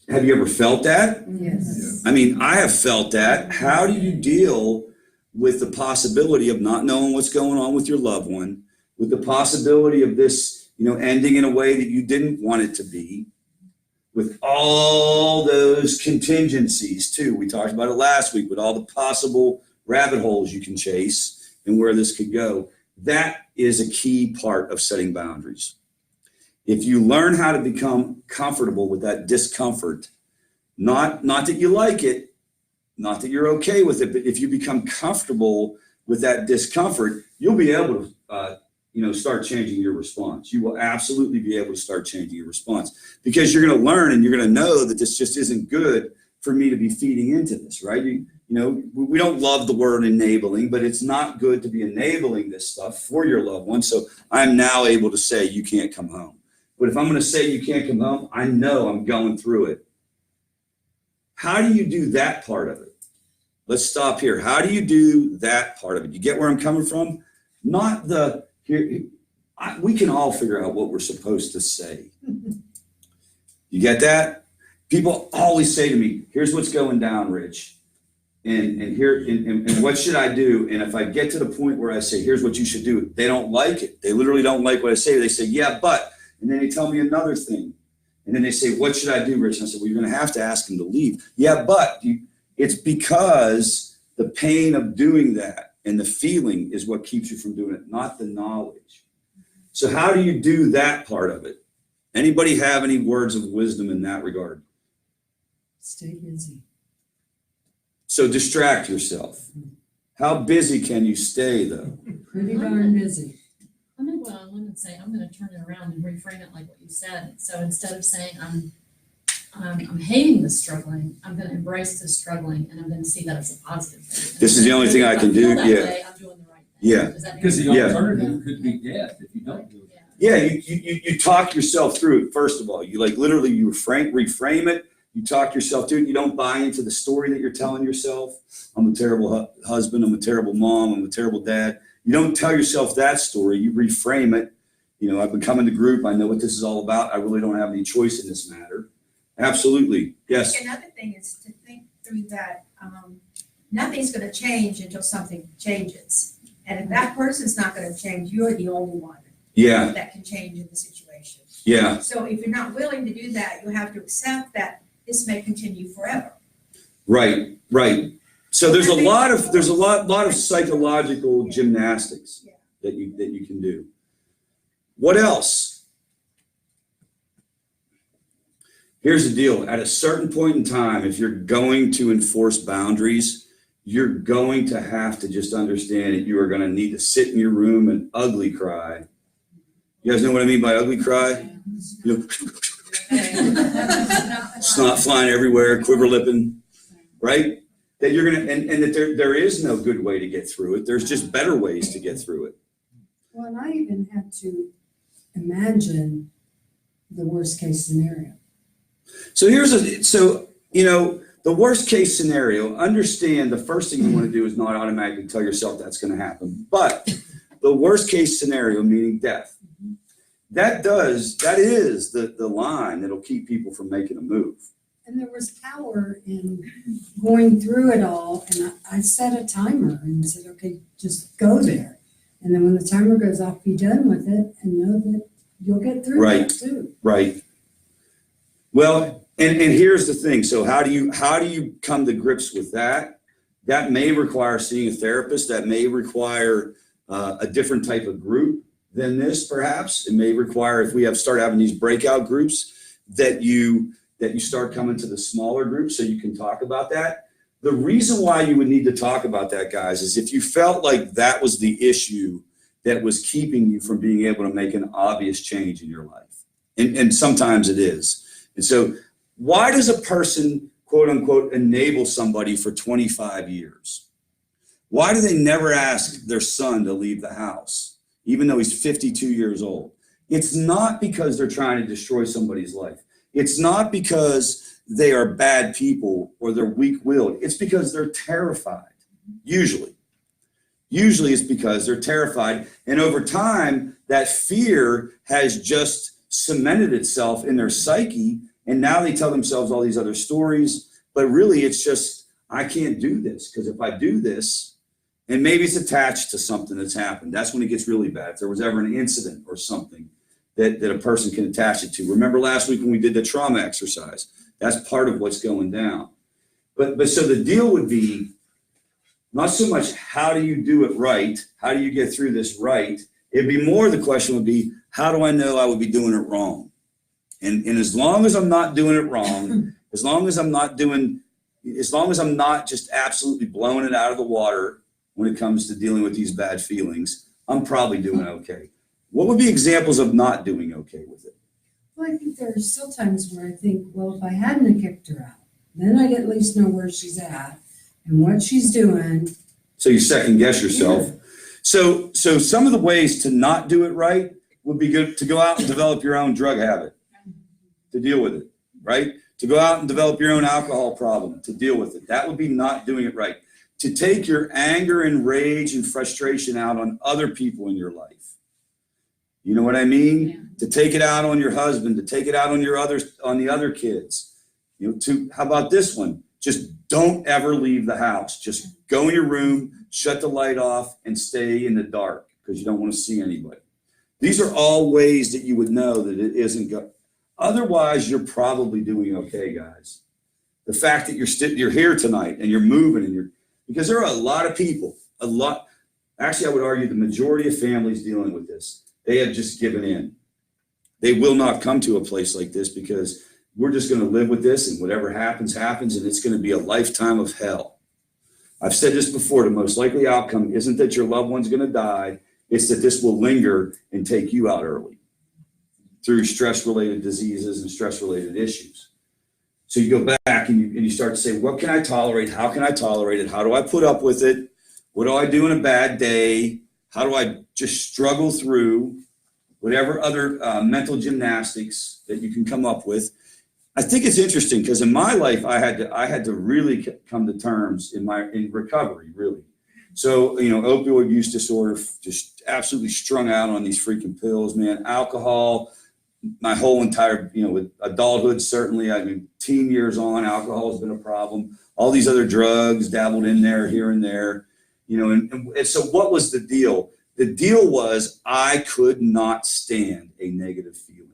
Have you ever felt that? Yes. I mean, I have felt that. How do you deal with the possibility of not knowing what's going on with your loved one, with the possibility of this, ending in a way that you didn't want it to be, with all those contingencies too? We talked about it last week, with all the possible rabbit holes you can chase and where this could go. That is a key part of setting boundaries. If you learn how to become comfortable with that discomfort, not that you like it, not that you're okay with it, but if you become comfortable with that discomfort, you'll be able to, start changing your response. You will absolutely be able to start changing your response because you're going to learn and you're going to know that this just isn't good for me to be feeding into this, right? We don't love the word enabling, but it's not good to be enabling this stuff for your loved one. So I'm now able to say, you can't come home. But if I'm going to say you can't come home, I know I'm going through it. How do you do that part of it? Let's stop here. How do you do that part of it? You get where I'm coming from? Not the, we can all figure out what we're supposed to say. You get that? People always say to me, here's what's going down, Rich. And what should I do? And if I get to the point where I say, here's what you should do, they don't like it. They literally don't like what I say. They say, yeah, but, and then they tell me another thing. And then they say, what should I do, Rich? And I said, well, you're going to have to ask them to leave. Yeah, but it's because the pain of doing that and the feeling is what keeps you from doing it, not the knowledge. So how do you do that part of it? Anybody have any words of wisdom in that regard? Stay busy. So distract yourself. How busy can you stay though? Pretty darn busy. I'm gonna go out on a limb and say, I'm gonna turn it around and reframe it like what you said. So instead of saying I'm hating the struggling, I'm gonna embrace the struggling and I'm gonna see that as a positive thing. This is the only thing I can do, If I feel that way, I'm doing the right thing. Yeah. Does that make Because the sense? Yeah. alternative could be death if you don't do it. Yeah, you talk yourself through it, first of all. You literally you reframe it. You talk yourself through it. You don't buy into the story that you're telling yourself. I'm a terrible husband. I'm a terrible mom. I'm a terrible dad. You don't tell yourself that story. You reframe it. I've been coming to group. I know what this is all about. I really don't have any choice in this matter. Absolutely. Yes. Another thing is to think through that nothing's going to change until something changes. And if that person's not going to change, you're the only one Yeah. that can change in the situation. Yeah. So if you're not willing to do that, you have to accept that this may continue forever. Right. So there's a lot of psychological gymnastics that you can do. What else? Here's the deal. At a certain point in time, if you're going to enforce boundaries, you're going to have to just understand that you are going to need to sit in your room and ugly cry. You guys know what I mean by ugly cry? Snot flying everywhere, quiver lipping, right? That you're gonna, and that there is no good way to get through it. There's just better ways to get through it. Well, and I even had to imagine the worst case scenario. So the worst case scenario, understand the first thing you want to do is not automatically tell yourself that's going to happen. But the worst case scenario, meaning death, that is the line that'll keep people from making a move. And there was power in going through it all. And I set a timer and said, okay, just go there. And then when the timer goes off, be done with it and know that you'll get through Right. it too. Right. Well, and here's the thing. So how do you come to grips with that? That may require seeing a therapist. That may require a different type of group than this, perhaps. It may require, if we start having these breakout groups, that you start coming to the smaller groups so you can talk about that. The reason why you would need to talk about that, guys, is if you felt like that was the issue that was keeping you from being able to make an obvious change in your life. And sometimes it is. And so why does a person, quote unquote, enable somebody for 25 years? Why do they never ask their son to leave the house, even though he's 52 years old? It's not because they're trying to destroy somebody's life. It's not because they are bad people or they're weak-willed. It's because they're terrified, usually. Usually it's because they're terrified. And over time, that fear has just cemented itself in their psyche. And now they tell themselves all these other stories. But really, it's just, I can't do this. Because if I do this, and maybe it's attached to something that's happened, that's when it gets really bad. If there was ever an incident or something that a person can attach it to. Remember last week when we did the trauma exercise? That's part of what's going down. But so the deal would be not so much how do you do it right? How do you get through this right? It'd be more the question would be, how do I know I would be doing it wrong? And as long as I'm not doing it wrong, as long as I'm not doing as long as I'm not just absolutely blowing it out of the water when it comes to dealing with these bad feelings, I'm probably doing okay. What would be examples of not doing okay with it? Well, I think there are still times where I think, well, if I hadn't kicked her out, then I'd at least know where she's at and what she's doing. So you second guess yourself. Yeah. So some of the ways to not do it right would be good to go out and develop your own drug habit to deal with it, right? To go out and develop your own alcohol problem to deal with it. That would be not doing it right. To take your anger and rage and frustration out on other people in your life. You know what I mean? Yeah. To take it out on your husband, to take it out on the other kids. You know, how about this one? Just don't ever leave the house. Just go in your room, shut the light off, and stay in the dark because you don't want to see anybody. These are all ways that you would know that it isn't good. Otherwise, you're probably doing okay, guys. The fact that you're here tonight and you're moving and because there are a lot of people, actually, I would argue the majority of families dealing with this, they have just given in. They will not come to a place like this because we're just going to live with this and whatever happens, happens, and it's going to be a lifetime of hell. I've said this before, the most likely outcome isn't that your loved one's going to die, it's that this will linger and take you out early through stress-related diseases and stress-related issues. So you go back and you start to say, what can I tolerate? How can I tolerate it? How do I put up with it? What do I do in a bad day? How do I just struggle through whatever other mental gymnastics that you can come up with? I think it's interesting because in my life, I had to really come to terms in recovery, really. So, opioid use disorder, just absolutely strung out on these freaking pills, man. Alcohol, my whole entire, with adulthood, certainly, I mean, teen years on, alcohol has been a problem. All these other drugs dabbled in there, here and there, and so what was the deal? The deal was I could not stand a negative feeling.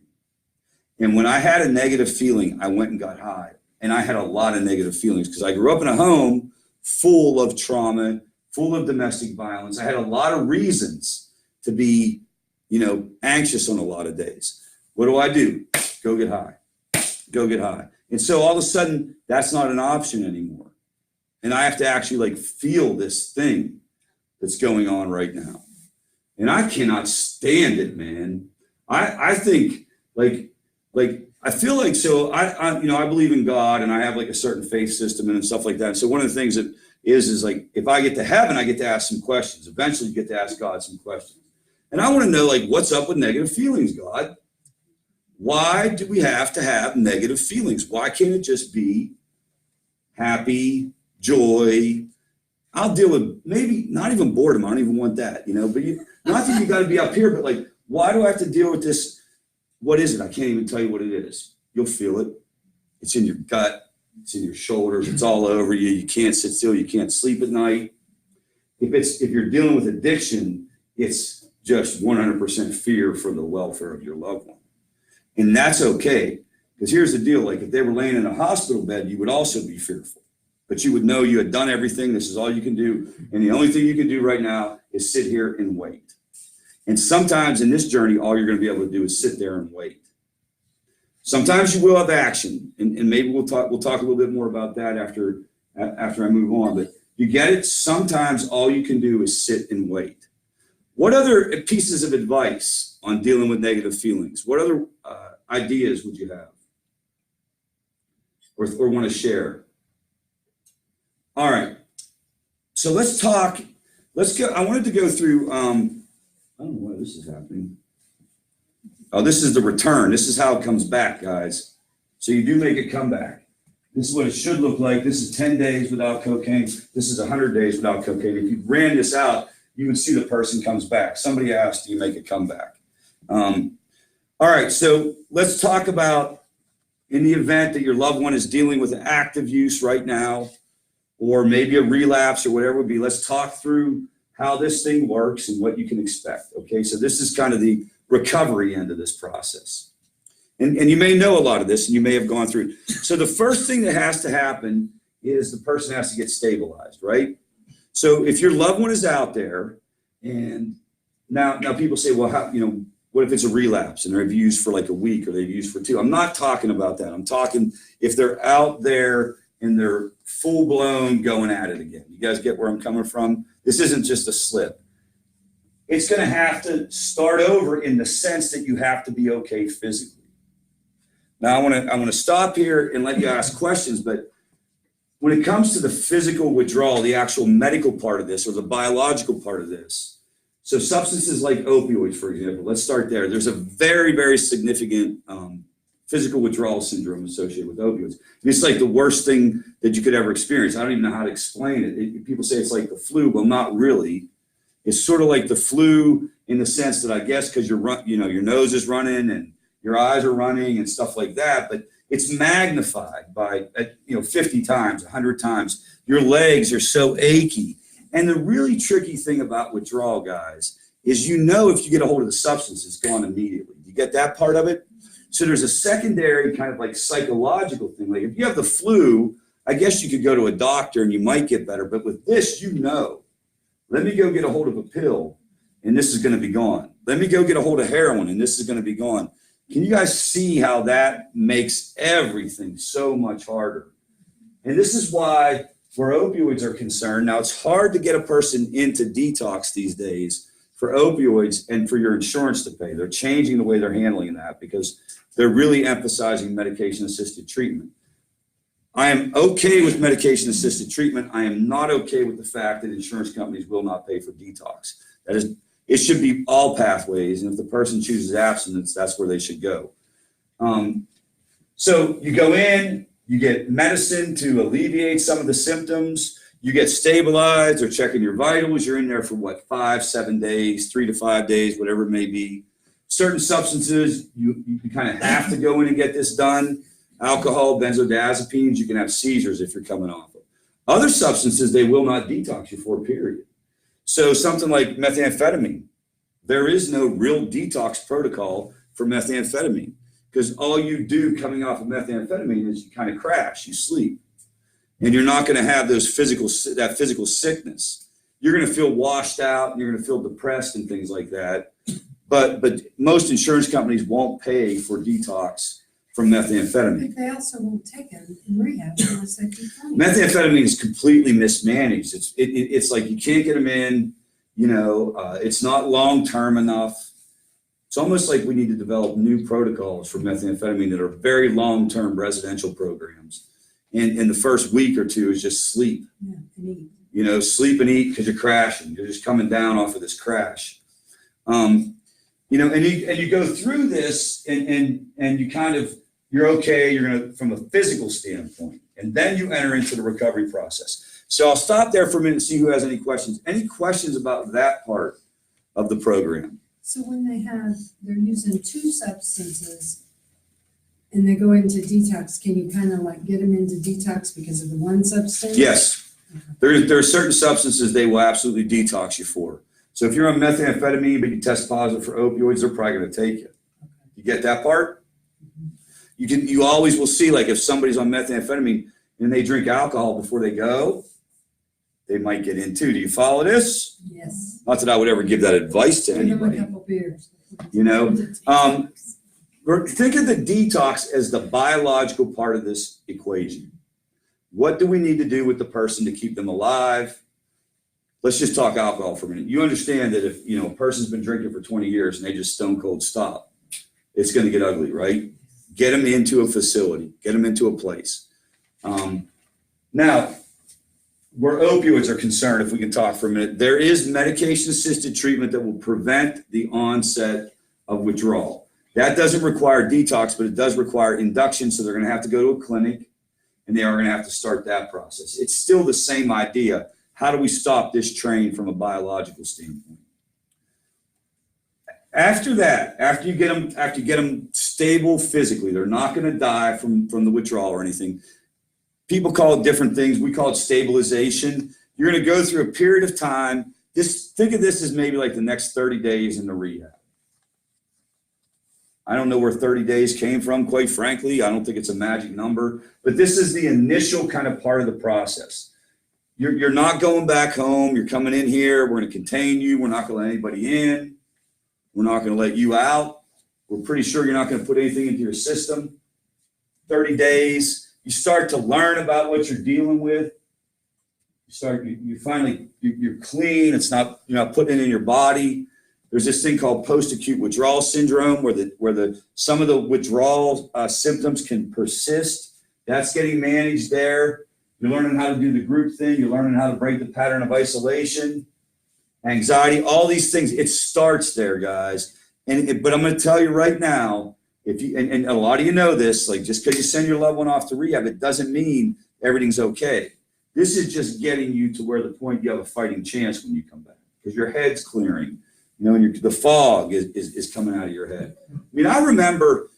And when I had a negative feeling, I went and got high. And I had a lot of negative feelings because I grew up in a home full of trauma, full of domestic violence. I had a lot of reasons to be, anxious on a lot of days. What do? Go get high. Go get high. And so all of a sudden, that's not an option anymore. And I have to actually feel this thing that's going on right now. And I cannot stand it, man. I think I feel like, so I believe in God and I have a certain faith system and stuff like that. So one of the things that is if I get to heaven, I get to ask some questions. Eventually you get to ask God some questions. And I want to know what's up with negative feelings, God? Why do we have to have negative feelings? Why can't it just be happy, joy? I'll deal with maybe not even boredom. I don't even want that, but not that you got to be up here, but why do I have to deal with this? What is it? I can't even tell you what it is. You'll feel it. It's in your gut. It's in your shoulders. It's all over you. You can't sit still. You can't sleep at night. If you're dealing with addiction, it's just 100% fear for the welfare of your loved one. And that's okay. Because here's the deal. If they were laying in a hospital bed, you would also be fearful. But you would know you had done everything. This is all you can do. And the only thing you can do right now is sit here and wait. And sometimes in this journey, all you're going to be able to do is sit there and wait. Sometimes you will have action, and maybe we'll talk a little bit more about that after I move on. But you get it? Sometimes all you can do is sit and wait. What other pieces of advice on dealing with negative feelings? What other ideas would you have or want to share? All right. So let's talk. Let's go. I wanted to go through. I don't know why this is happening. Oh, this is the return. This is how it comes back, guys. So you do make a comeback. This is what it should look like. This is 10 days without cocaine. This is 100 days without cocaine. If you ran this out, you would see the person comes back. Somebody asked, do you make a comeback? All right, so let's talk about in the event that your loved one is dealing with active use right now, or maybe a relapse or whatever it would be. Let's talk through how this thing works and what you can expect. Okay, so this is kind of the recovery end of this process. And you may know a lot of this and you may have gone through. So the first thing that has to happen is the person has to get stabilized, right? So if your loved one is out there and now people say, well, how, what if it's a relapse and they've used for a week or they've used for 2? I'm not talking about that. I'm talking if they're out there and they're full blown going at it again. You guys get where I'm coming from? This isn't just a slip. It's going to have to start over in the sense that you have to be okay physically. Now I want to stop here and let you ask questions, but when it comes to the physical withdrawal, the actual medical part of this or the biological part of this, so substances like opioids, for example, let's start there. There's a very, very significant physical withdrawal syndrome associated with opioids. It's like the worst thing that you could ever experience. I don't even know how to explain it. People say it's like the flu, but not really. It's sort of like the flu in the sense that I guess because your nose is running and your eyes are running and stuff like that, but it's magnified by 50 times, 100 times. Your legs are so achy. And the really tricky thing about withdrawal, guys, is if you get a hold of the substance, it's gone immediately. You get that part of it? So there's a secondary kind of like psychological thing. Like if you have the flu, I guess you could go to a doctor and you might get better. But with this, let me go get a hold of a pill and this is going to be gone. Let me go get a hold of heroin and this is going to be gone. Can you guys see how that makes everything so much harder? And this is why where opioids are concerned, now it's hard to get a person into detox these days for opioids and for your insurance to pay. They're changing the way they're handling that because they're really emphasizing medication-assisted treatment. I am okay with medication-assisted treatment. I am not okay with the fact that insurance companies will not pay for detox. It should be all pathways, and if the person chooses abstinence, that's where they should go. So you go in, you get medicine to alleviate some of the symptoms, you get stabilized, they're checking your vitals, you're in there for 5-7 days, 3 to 5 days, whatever it may be. Certain substances, you kind of have to go in and get this done. Alcohol, benzodiazepines, you can have seizures if you're coming off of. Other substances, they will not detox you for, period. So something like methamphetamine, there is no real detox protocol for methamphetamine because all you do coming off of methamphetamine is you kind of crash, you sleep, and you're not going to have that physical sickness. You're going to feel washed out, and you're going to feel depressed and things like that. But most insurance companies won't pay for detox from methamphetamine. But they also won't take it in rehab unless they complain. Methamphetamine is completely mismanaged. It's like you can't get them in, it's not long-term enough. It's almost like we need to develop new protocols for methamphetamine that are very long-term residential programs. And in the first week or two is just sleep. Yeah, and eat. Sleep and eat because you're crashing. You're just coming down off of this crash. And you go through this and you're okay, you're gonna from a physical standpoint, and then you enter into the recovery process. So I'll stop there for a minute and see who has any questions. Any questions about that part of the program? So when they're using 2 substances and they go into detox, can you kind of like get them into detox because of the one substance? Yes. There are certain substances they will absolutely detox you for. So if you're on methamphetamine, but you test positive for opioids, they're probably going to take you. You get that part? You always will see, like if somebody's on methamphetamine and they drink alcohol before they go, they might get in too. Do you follow this? Yes. Not that I would ever give that advice to Give them a anybody. couple beers. Think of the detox as the biological part of this equation. What do we need to do with the person to keep them alive? Let's just talk alcohol for a minute. You understand that if a person's been drinking for 20 years and they just stone cold stop, it's going to get ugly, right? Get them into a facility, get them into a place. Now, where opioids are concerned, if we can talk for a minute, there is medication-assisted treatment that will prevent the onset of withdrawal. That doesn't require detox, but it does require induction, so they're going to have to go to a clinic, and they are going to have to start that process. It's still the same idea. How do we stop this train from a biological standpoint? After that, after you get them stable physically, they're not going to die from the withdrawal or anything. People call it different things. We call it stabilization. You're going to go through a period of time. Think of this as maybe like the next 30 days in the rehab. I don't know where 30 days came from, quite frankly. I don't think it's a magic number, but this is the initial kind of part of the process. You're not going back home. You're coming in here. We're going to contain you. We're not going to let anybody in. We're not going to let you out. We're pretty sure you're not going to put anything into your system. 30 days. You start to learn about what you're dealing with. You finally, you're clean. It's not, you're not putting it in your body. There's this thing called post-acute withdrawal syndrome where some of the withdrawal symptoms can persist. That's getting managed there. You're learning how to do the group thing. You're learning how to break the pattern of isolation, anxiety, all these things. It starts there, guys. But I'm going to tell you right now, if you and a lot of you know this, like just because you send your loved one off to rehab, it doesn't mean everything's okay. This is just getting you to where the point you have a fighting chance when you come back because your head's clearing, and the fog is coming out of your head. I mean, I remember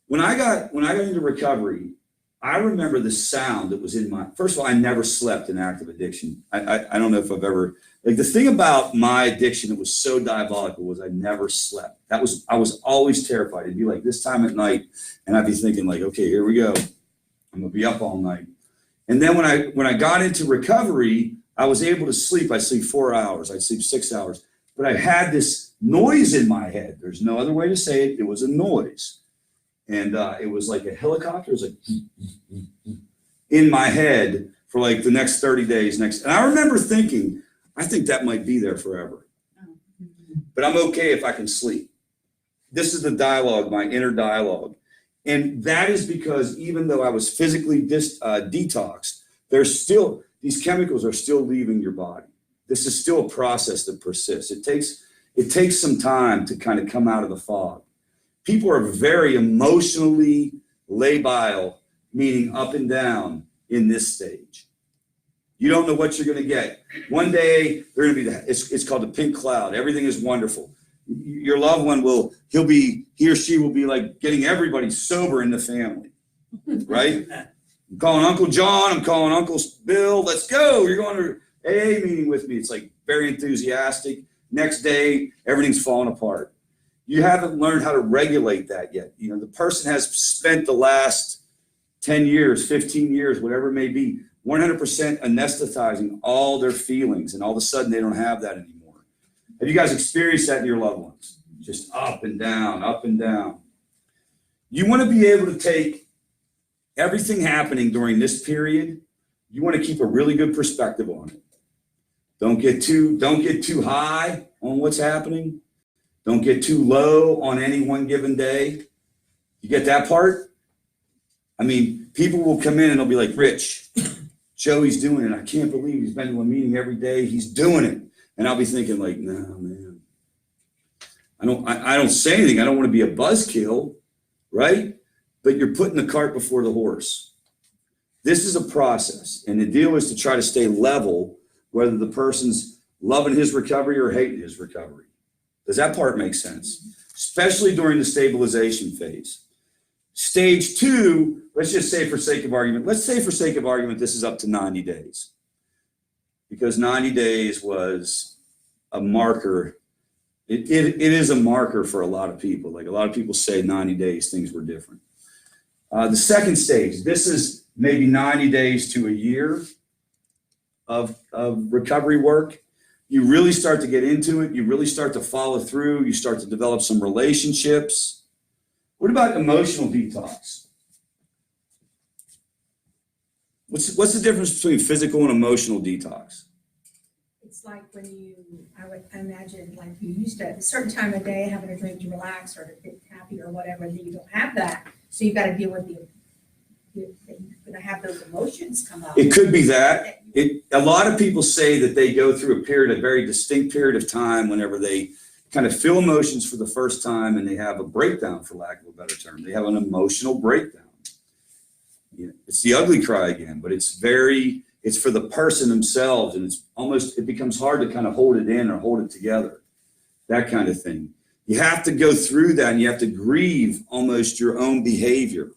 when I got into recovery, I remember the sound that was in my. First of all, I never slept in active addiction. I don't know if I've ever. Like the thing about my addiction that was so diabolical was I never slept. I was always terrified. It'd be like this time at night, and I'd be thinking like, okay, here we go. I'm gonna be up all night. And then when I got into recovery, I was able to sleep. I'd sleep 4 hours. I'd sleep 6 hours. But I had this noise in my head. There's no other way to say it. It was a noise, and it was like a helicopter. It was like in my head for like the next 30 days. And I remember thinking, I think that might be there forever. But I'm okay if I can sleep. This is the dialogue, my inner dialogue. And that is because even though I was physically detoxed, these chemicals are still leaving your body. This is still a process that persists. It takes some time to kind of come out of the fog. People are very emotionally labile, meaning up and down in this stage. You don't know what you're going to get. One day they're going to be it's called the pink cloud. Everything is wonderful. Your loved one he or she will be like getting everybody sober in the family, right? I'm calling Uncle John. I'm calling Uncle Bill. Let's go. You're going to AA meeting with me. It's like very enthusiastic. Next day, everything's falling apart. You haven't learned how to regulate that yet. The person has spent the last 10 years, 15 years, whatever it may be, 100% anesthetizing all their feelings, and all of a sudden they don't have that anymore. Have you guys experienced that in your loved ones? Just up and down, up and down. You want to be able to take everything happening during this period. You want to keep a really good perspective on it. Don't get too high on what's happening. Don't get too low on any one given day. You get that part? I mean, people will come in and they'll be like, Rich, Joey's doing it. I can't believe he's been to a meeting every day. He's doing it. And I'll be thinking like, no, man. I don't say anything. I don't want to be a buzzkill, right? But you're putting the cart before the horse. This is a process. And the deal is to try to stay level, whether the person's loving his recovery or hating his recovery. Does that part make sense? Especially during the stabilization phase. Stage 2, let's just say for sake of argument, this is up to 90 days. Because 90 days was a marker. It is a marker for a lot of people. Like a lot of people say 90 days, things were different. The second stage, this is maybe 90 days to a year of recovery work. You really start to get into it. You really start to follow through. You start to develop some relationships. What about emotional detox? What's the difference between physical and emotional detox? It's like I would imagine, like you used to, at a certain time of day, having a drink to relax or to get happy or whatever, and then you don't have that. So you've got to deal with you're going to have those emotions come up. It could be that. A lot of people say that they go through a very distinct period of time whenever they kind of feel emotions for the first time and they have a breakdown, for lack of a better term. They have an emotional breakdown. It's the ugly cry again, but it's for the person themselves, and it becomes hard to kind of hold it in or hold it together, that kind of thing. You have to go through that, and you have to grieve almost your own behavior.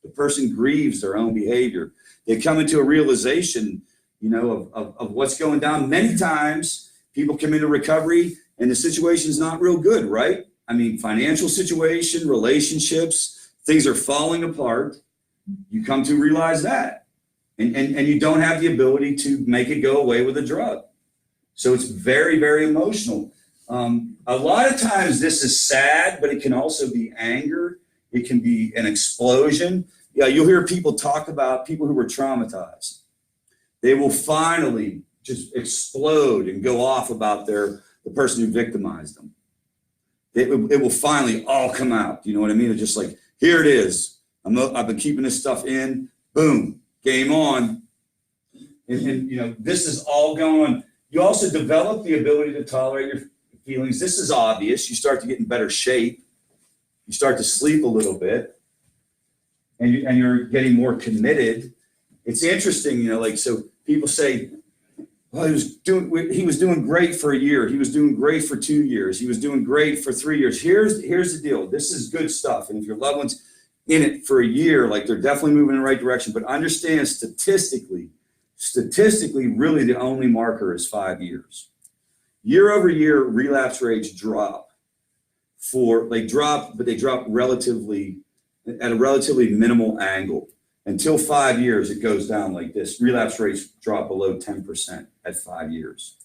The person grieves their own behavior. They come into a realization, of what's going down. Many times people come into recovery and the situation's not real good, right? I mean, financial situation, relationships, things are falling apart. You come to realize that. And you don't have the ability to make it go away with a drug. So it's very, very emotional. A lot of times this is sad, but it can also be anger. It can be an explosion. Yeah, you'll hear people talk about people who were traumatized. They will finally just explode and go off about the person who victimized them. It will finally all come out. You know what I mean? It's just like, here it is. I've been keeping this stuff in. Boom, game on. And you know, this is all going on. You also develop the ability to tolerate your feelings. This is obvious. You start to get in better shape. You start to sleep a little bit, and you're getting more committed. It's interesting, you know, like, so people say, well, he was doing great for a year. He was doing great for 2 years. He was doing great for 3 years. Here's the deal. This is good stuff. And if your loved one's in it for a year, like, they're definitely moving in the right direction. But understand statistically, really the only marker is 5 years. Year over year, relapse rates drop. But they drop relatively at a relatively minimal angle. Until 5 years, it goes down like this. Relapse rates drop below 10% at 5 years.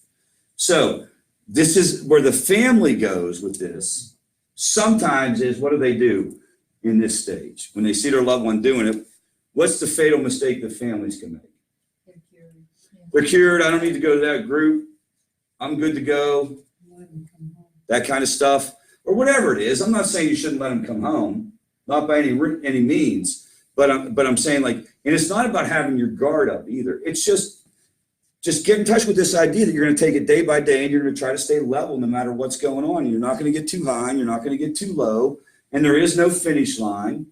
So this is where the family goes with this. Sometimes is, what do they do in this stage? When they see their loved one doing it, what's the fatal mistake that families can make? They're cured. Yeah. They're cured. I don't need to go to that group. I'm good to go. Let them come home. That kind of stuff, or whatever it is. I'm not saying you shouldn't let them come home, not by any means. But I'm saying, like, and it's not about having your guard up either. It's just get in touch with this idea that you're going to take it day by day, and you're going to try to stay level no matter what's going on. And you're not going to get too high, and you're not going to get too low, and there is no finish line.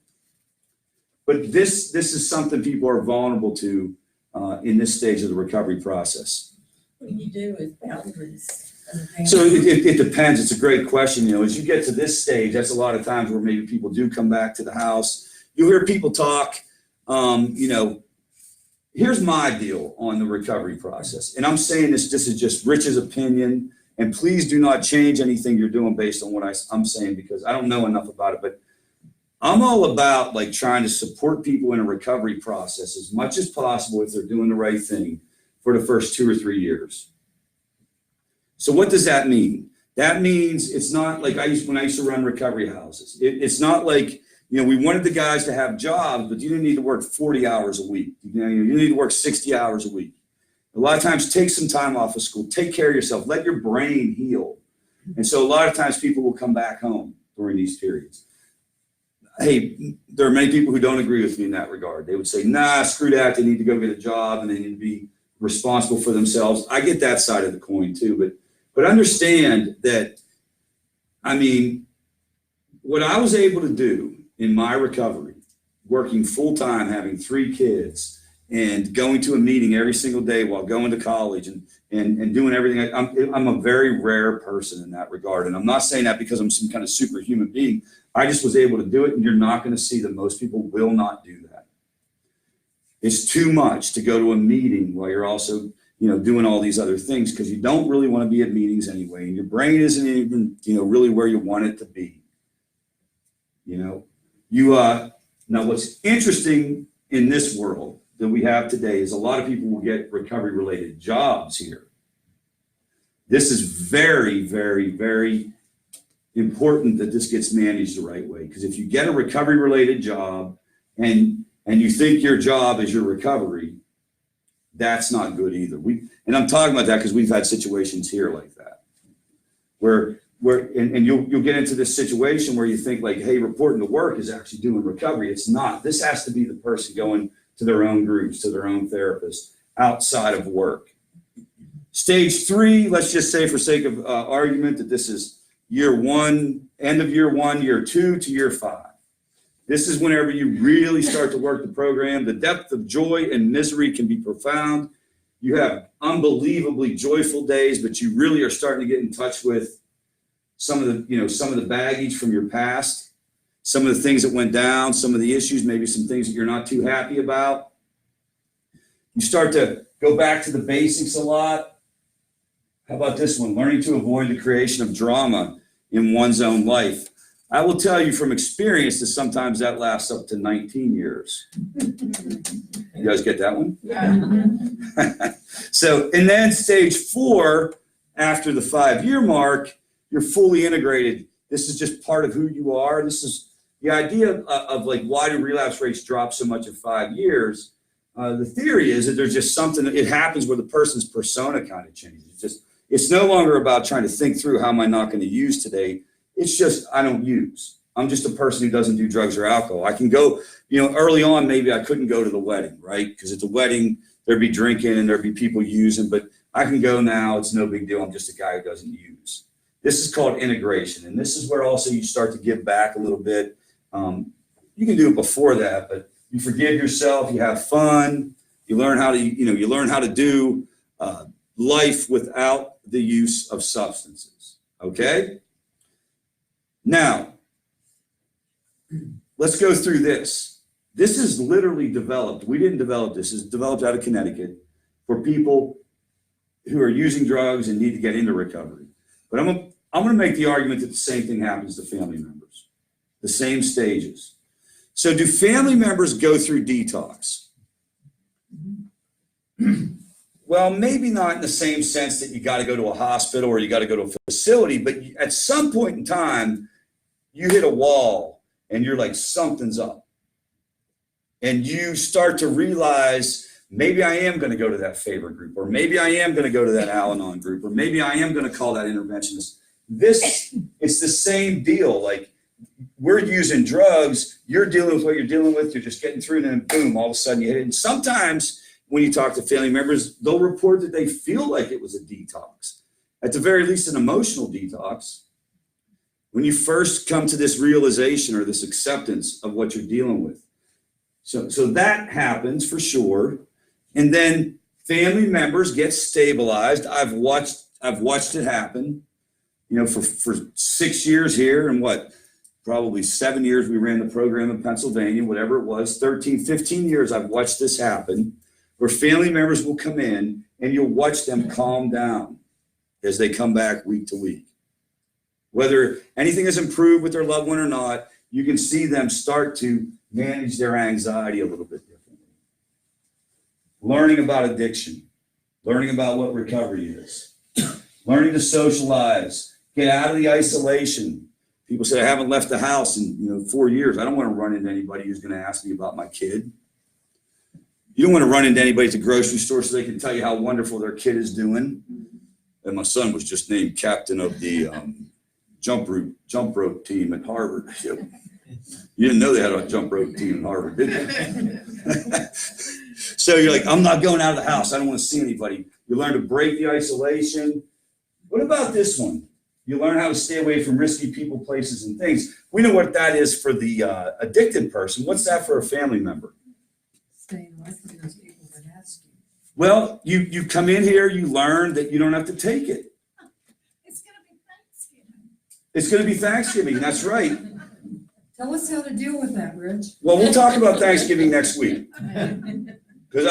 But this is something people are vulnerable to in this stage of the recovery process. What do you do with boundaries? So it depends. It's a great question. You know, as you get to this stage, that's a lot of times where maybe people do come back to the house. You'll hear people talk, you know, here's my deal on the recovery process. And I'm saying this is just Rich's opinion, and please do not change anything you're doing based on what I'm saying, because I don't know enough about it. But I'm all about, like, trying to support people in a recovery process as much as possible if they're doing the right thing for the first 2 or 3 years. So what does that mean? That means it's not like when I used to run recovery houses. It's not like, you know, we wanted the guys to have jobs, but you didn't need to work 40 hours a week. You know, you need to work 60 hours a week. A lot of times, take some time off of school, take care of yourself, let your brain heal. And so a lot of times people will come back home during these periods. Hey, there are many people who don't agree with me in that regard. They would say, nah, screw that. They need to go get a job and they need to be responsible for themselves. I get that side of the coin too, but understand that, I mean, what I was able to do in my recovery, working full time, having 3 kids, and going to a meeting every single day while going to college and doing everything. I'm a very rare person in that regard. And I'm not saying that because I'm some kind of superhuman being. I just was able to do it, and you're not going to see that most people will not do that. It's too much to go to a meeting while you're also, you know, doing all these other things, because you don't really want to be at meetings anyway. And your brain isn't even, you know, really where you want it to be. You know, now what's interesting in this world that we have today is a lot of people will get recovery related jobs here. This is very, very, very important that this gets managed the right way. Because if you get a recovery related job and you think your job is your recovery, that's not good either. And I'm talking about that because we've had situations here like that, where you'll get into this situation where you think, like, hey, reporting to work is actually doing recovery. It's not. This has to be the person going to their own groups, to their own therapist outside of work. Stage 3, let's just say for sake of argument that this is year 1, end of year 1, year 2 to year 5. This is whenever you really start to work the program. The depth of joy and misery can be profound. You have unbelievably joyful days, but you really are starting to get in touch with some of the baggage from your past, some of the things that went down, some of the issues, maybe some things that you're not too happy about. You start to go back to the basics a lot. How about this one? Learning to avoid the creation of drama in one's own life. I will tell you from experience that sometimes that lasts up to 19 years. You guys get that one? Yeah. So, and then stage 4, after the 5-year mark, you're fully integrated. This is just part of who you are. This is the idea of like, why do relapse rates drop so much at 5 years? The theory is that there's just something, it happens where the person's persona kind of changes. It's no longer about trying to think through, how am I not going to use today? It's just, I don't use. I'm just a person who doesn't do drugs or alcohol. I can go, early on, maybe I couldn't go to the wedding, right? Because at the wedding, there'd be drinking and there'd be people using, but I can go now. It's no big deal. I'm just a guy who doesn't use. This is called integration. And this is where also you start to give back a little bit. You can do it before that, but you forgive yourself, you have fun, you learn how to, you learn how to do life without the use of substances. Okay? Now, let's go through this. This is literally developed. We didn't develop this. It's developed out of Connecticut for people who are using drugs and need to get into recovery. But I'm going to make the argument that the same thing happens to family members, the same stages. So do family members go through detox? Well, maybe not in the same sense that you got to go to a hospital or you got to go to a facility, but at some point in time, you hit a wall and you're like, something's up. And you start to realize, maybe I am going to go to that FAVOR group, or maybe I am going to go to that Al-Anon group, or maybe I am going to call that interventionist. It's the same deal. Like, we're using drugs, you're dealing with what you're dealing with, you're just getting through, and then boom, all of a sudden you hit it. And sometimes when you talk to family members, they'll report that they feel like it was a detox, at the very least an emotional detox. When you first come to this realization or this acceptance of what you're dealing with. So that happens for sure. And then family members get stabilized. I've watched it happen, for 6 years here, and probably 7 years we ran the program in Pennsylvania, whatever it was, 13, 15 years I've watched this happen, where family members will come in and you'll watch them calm down as they come back week to week. Whether anything has improved with their loved one or not, you can see them start to manage their anxiety a little bit differently. Learning about addiction, learning about what recovery is, learning to socialize, get out of the isolation. People say, I haven't left the house in 4 years. I don't want to run into anybody who's going to ask me about my kid. You don't want to run into anybody at the grocery store so they can tell you how wonderful their kid is doing. And my son was just named captain of the jump rope team at Harvard. You didn't know they had a jump rope team at Harvard, did you? So you're like, I'm not going out of the house. I don't want to see anybody. You learn to break the isolation. What about this one? You learn how to stay away from risky people, places, and things. We know what that is for the addicted person. What's that for a family member? Staying away from those people that ask you. Well, you come in here, you learn that you don't have to take it. It's gonna be Thanksgiving. It's going to be Thanksgiving. That's right. Tell us how to deal with that, Rich. Well, we'll talk about Thanksgiving next week. Because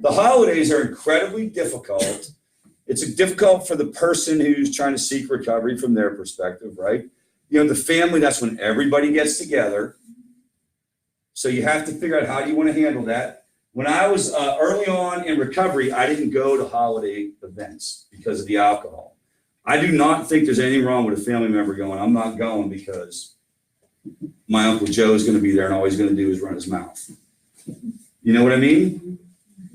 the holidays are incredibly difficult. It's difficult for the person who's trying to seek recovery from their perspective, right? The family, that's when everybody gets together. So you have to figure out how do you want to handle that. When I was early on in recovery, I didn't go to holiday events because of the alcohol. I do not think there's anything wrong with a family member going, I'm not going because my Uncle Joe is going to be there and all he's going to do is run his mouth. You know what I mean?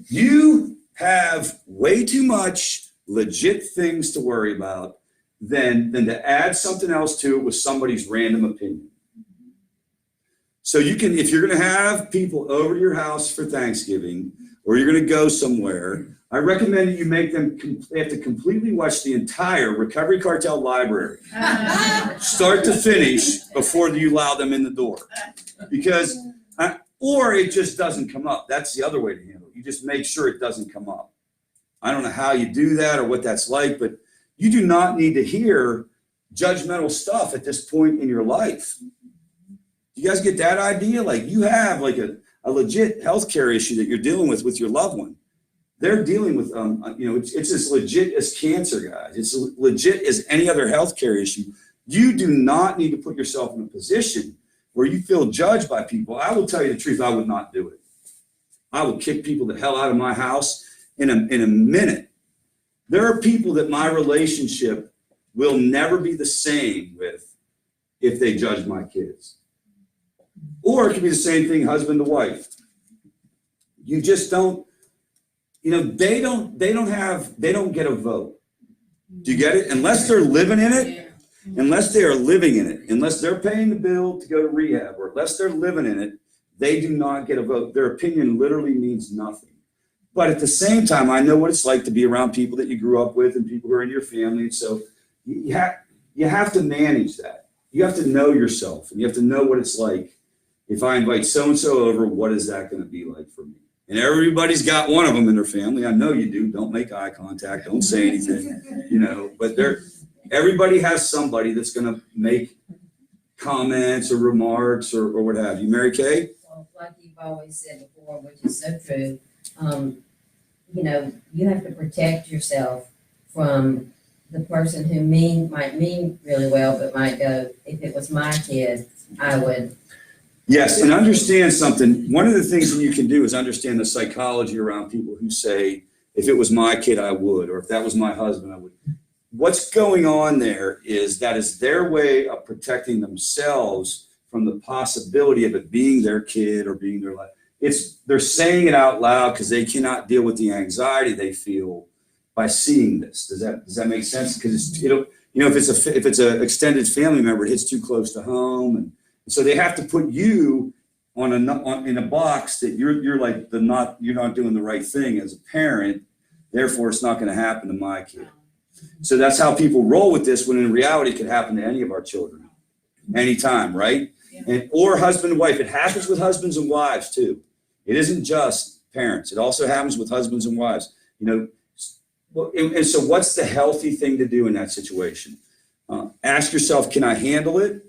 You have way too much legit things to worry about than to add something else to it with somebody's random opinion. So you can, if you're going to have people over to your house for Thanksgiving, or you're going to go somewhere, I recommend that you make them, they have to completely watch the entire Recovery Cartel library, start to finish, before you allow them in the door. Because, or it just doesn't come up. That's the other way to handle it. You just make sure it doesn't come up. I don't know how you do that or what that's like, but you do not need to hear judgmental stuff at this point in your life. You guys get that idea? Like, you have like a legit healthcare issue that you're dealing with your loved one. They're dealing with, it's as legit as cancer, guys. It's legit as any other healthcare issue. You do not need to put yourself in a position where you feel judged by people. I will tell you the truth, I would not do it. I would kick people the hell out of my house in a minute. There are people that my relationship will never be the same with if they judge my kids. Or it could be the same thing, husband to wife. You just don't, they don't get a vote. Do you get it? Unless they're living in it, unless they are living in it, unless they're paying the bill to go to rehab, or unless they're living in it, they do not get a vote. Their opinion literally means nothing. But at the same time, I know what it's like to be around people that you grew up with and people who are in your family. So you have to manage that. You have to know yourself, and you have to know what it's like. If I invite so-and-so over, what is that going to be like for me? And everybody's got one of them in their family. I know you do. Don't make eye contact. Don't say anything, but everybody has somebody that's going to make comments or remarks or what have you. Mary Kay? Well, like you've always said before, which is so true, you have to protect yourself from the person who might mean really well, but might go, if it was my kid, I would. Yes, and understand something. One of the things that you can do is understand the psychology around people who say, if it was my kid, I would, or if that was my husband, I would. What's going on there is that is their way of protecting themselves from the possibility of it being their kid or being their life. They're saying it out loud because they cannot deal with the anxiety they feel by seeing this. Does that make sense? Because if it's an extended family member, it hits too close to home, and so they have to put you in a box that you're not doing the right thing as a parent. Therefore, it's not going to happen to my kid. So that's how people roll with this, when in reality, it could happen to any of our children, anytime, right? Yeah. Or husband and wife. It happens with husbands and wives too. It isn't just parents. It also happens with husbands and wives. And so what's the healthy thing to do in that situation? Ask yourself, can I handle it?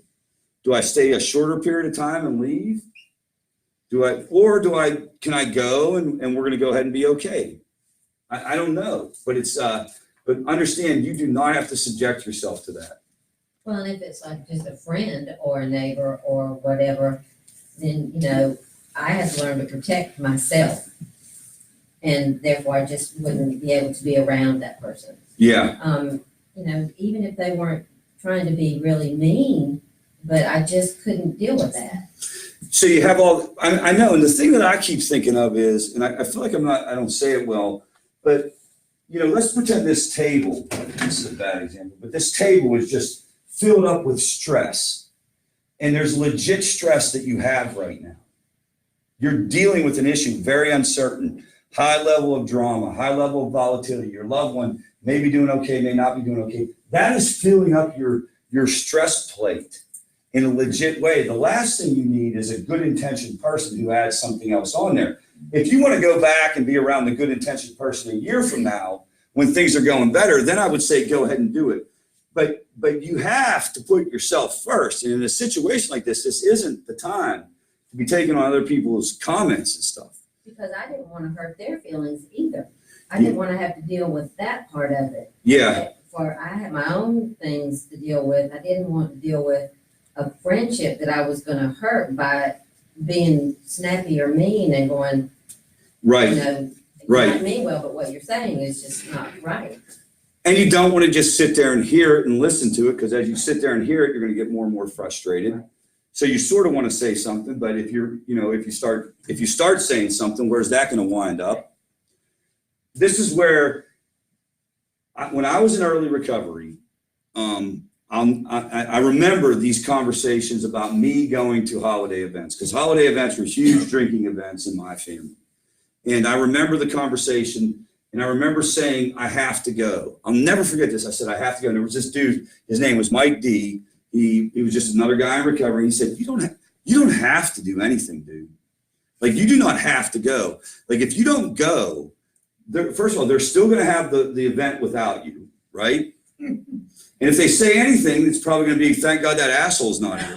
Do I stay a shorter period of time and leave? Can I go and we're going to go ahead and be okay? I don't know, but but understand, you do not have to subject yourself to that. Well, if it's like just a friend or a neighbor or whatever, then, I have to learn to protect myself. And therefore I just wouldn't be able to be around that person. Yeah. Even if they weren't trying to be really mean, but I just couldn't deal with that. So you have I know, and the thing that I keep thinking of is, and I feel like I don't say it well, but let's pretend this table, this is a bad example, but this table is just filled up with stress. And there's legit stress that you have right now. You're dealing with an issue, very uncertain, high level of drama, high level of volatility. Your loved one may be doing okay, may not be doing okay. That is filling up your stress plate in a legit way. The last thing you need is a good intentioned person who adds something else on there. If you want to go back and be around the good intentioned person a year from now, when things are going better, then I would say go ahead and do it. But you have to put yourself first. And in a situation like this isn't the time to be taking on other people's comments and stuff. Because I didn't want to hurt their feelings either. I didn't want to have to deal with that part of it. Yeah. I had my own things to deal with. I didn't want to deal with a friendship that I was going to hurt by being snappy or mean and going, right. You might mean well, but what you're saying is just not right. And you don't want to just sit there and hear it and listen to it, because as you sit there and hear it, you're going to get more and more frustrated. So you sort of want to say something, but if you start saying something, where's that going to wind up? This is where, when I was in early recovery, I remember these conversations about me going to holiday events, because holiday events were huge drinking events in my family. And I remember the conversation, and I remember saying, I have to go. I'll never forget this. I said, I have to go. And there was this dude, his name was Mike D. He was just another guy in recovery. He said, you don't have to do anything, dude. Like, you do not have to go. Like, if you don't go, first of all, they're still going to have the event without you, right? And if they say anything, it's probably going to be, thank God that asshole's not here,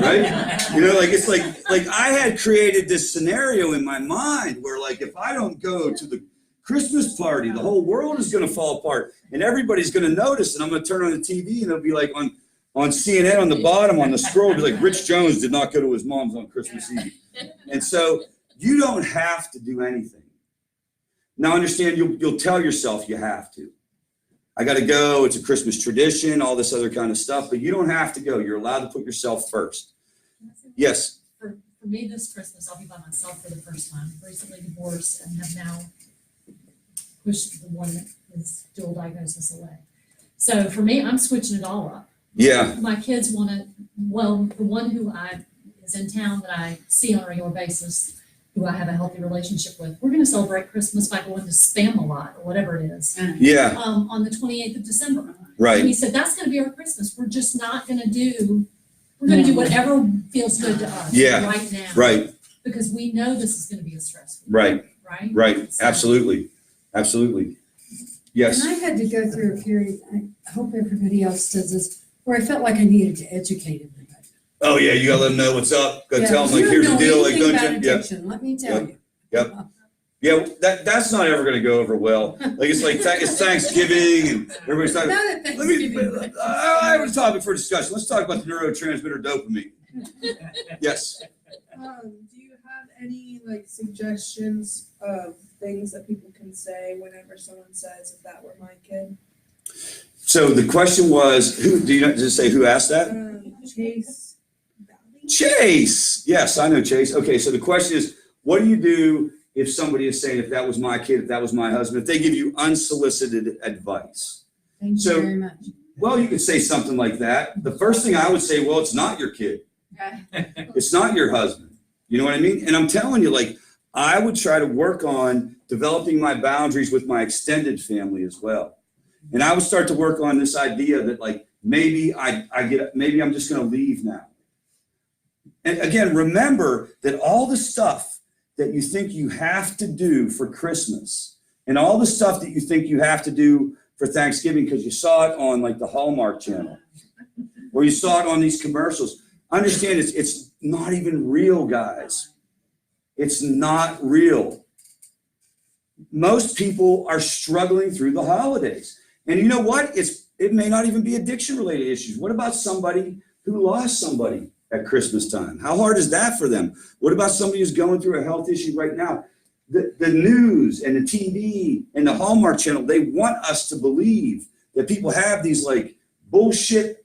right? It's like I had created this scenario in my mind where, like, if I don't go to the Christmas party, the whole world is going to fall apart, and everybody's going to notice, and I'm going to turn on the TV, and it'll be like on CNN on the bottom on the scroll, it'll be like, Rich Jones did not go to his mom's on Christmas Eve. And so you don't have to do anything. Now understand, you'll tell yourself you have to. I got to go. It's a Christmas tradition, all this other kind of stuff, but you don't have to go. You're allowed to put yourself first. Yes. For me this Christmas, I'll be by myself for the first time, recently divorced and have now pushed the one that is dual diagnosis away. So for me, I'm switching it all up. Yeah. My kids want to, well, the one who is in town that I see on a regular basis, who I have a healthy relationship with, we're going to celebrate Christmas by going to Spam-A-Lot or whatever it is, Yeah. on the 28th of December. And Right. he said, that's going to be our Christmas. We're just not going to do, we're going to do whatever feels good to us Yeah. right now. Right. Because we know this is going to be a stressful. Right. Right? Right. So- Absolutely. Absolutely. Yes. And I had to go through a period, I hope everybody else does this, where I felt like I needed to educate everybody. Oh yeah. You got to let them know what's up. Go Yeah, tell them like, you here's don't the know deal. Like, anything don't about you? Yeah. addiction, let me tell you. Yep. Yeah, that's not ever going to go over well. Like it's it's Thanksgiving and everybody's talking. Not at Let me. Thanksgiving. I have a topic for discussion. Let's talk about the neurotransmitter dopamine. Yes. Do you have any like suggestions of things that people can say whenever someone says, if that were my kid? So the question was, who do you just say who asked that? Chase Valley? Chase. Yes, I know Chase. Okay, so the question is, what do you do if somebody is saying, if that was my kid, if that was my husband, if they give you unsolicited advice? Thank So- you very much. Well, you could say something like that. The first thing I would say, well, it's not your kid. It's not your husband. You know what I mean? And I'm telling you, like, I would try to work on developing my boundaries with my extended family as well. And I would start to work on this idea that like, maybe maybe I'm just going to leave now. And again, remember that all the stuff that you think you have to do for Christmas and all the stuff that you think you have to do for Thanksgiving because you saw it on like the Hallmark Channel or you saw it on these commercials. Understand it's not even real, guys. It's not real. Most people are struggling through the holidays. And you know what? It may not even be addiction related issues. What about somebody who lost somebody at Christmas time? How hard is that for them? What about somebody who's going through a health issue right now? The news and the TV and the Hallmark Channel, they want us to believe that people have these like bullshit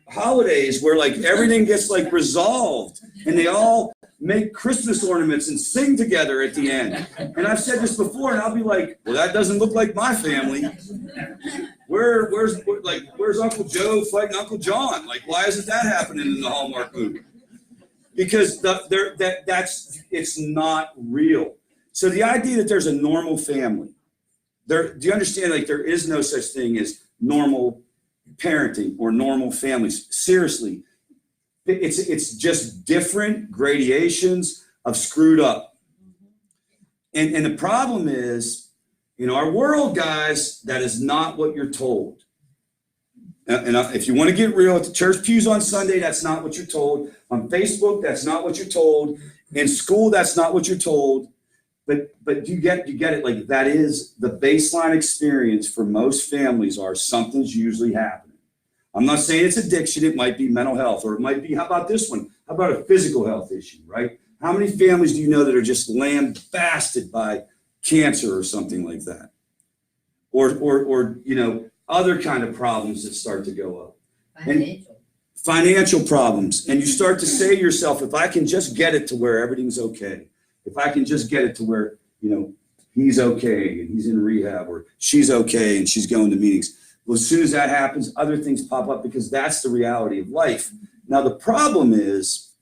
holidays where like everything gets like resolved and they all make Christmas ornaments and sing together at the end. And I've said this before and I'll be like, well, that doesn't look like my family. Where's Uncle Joe fighting Uncle John? Like, why isn't that happening in the Hallmark movie? Because it's not real. So the idea that there's a normal family, do you understand? Like there is no such thing as normal parenting or normal families. Seriously, it's just different gradations of screwed up. And the problem is, in our world, guys, that is not what you're told. And if you want to get real, at the church pews on Sunday, that's not what you're told. On Facebook, that's not what you're told. In school, that's not what you're told. But you get it. Like that is the baseline experience for most families are something's usually happening. I'm not saying it's addiction. It might be mental health, or it might be, how about this one? How about a physical health issue, right? How many families do you know that are just lambasted by cancer or something like that? Or you know, other kind of problems that start to go up. Financial problems. And you start to say to yourself, if I can just get it to where everything's okay, if I can just get it to where, you know, he's okay and he's in rehab or she's okay and she's going to meetings. Well, as soon as that happens, other things pop up because that's the reality of life. Now, the problem is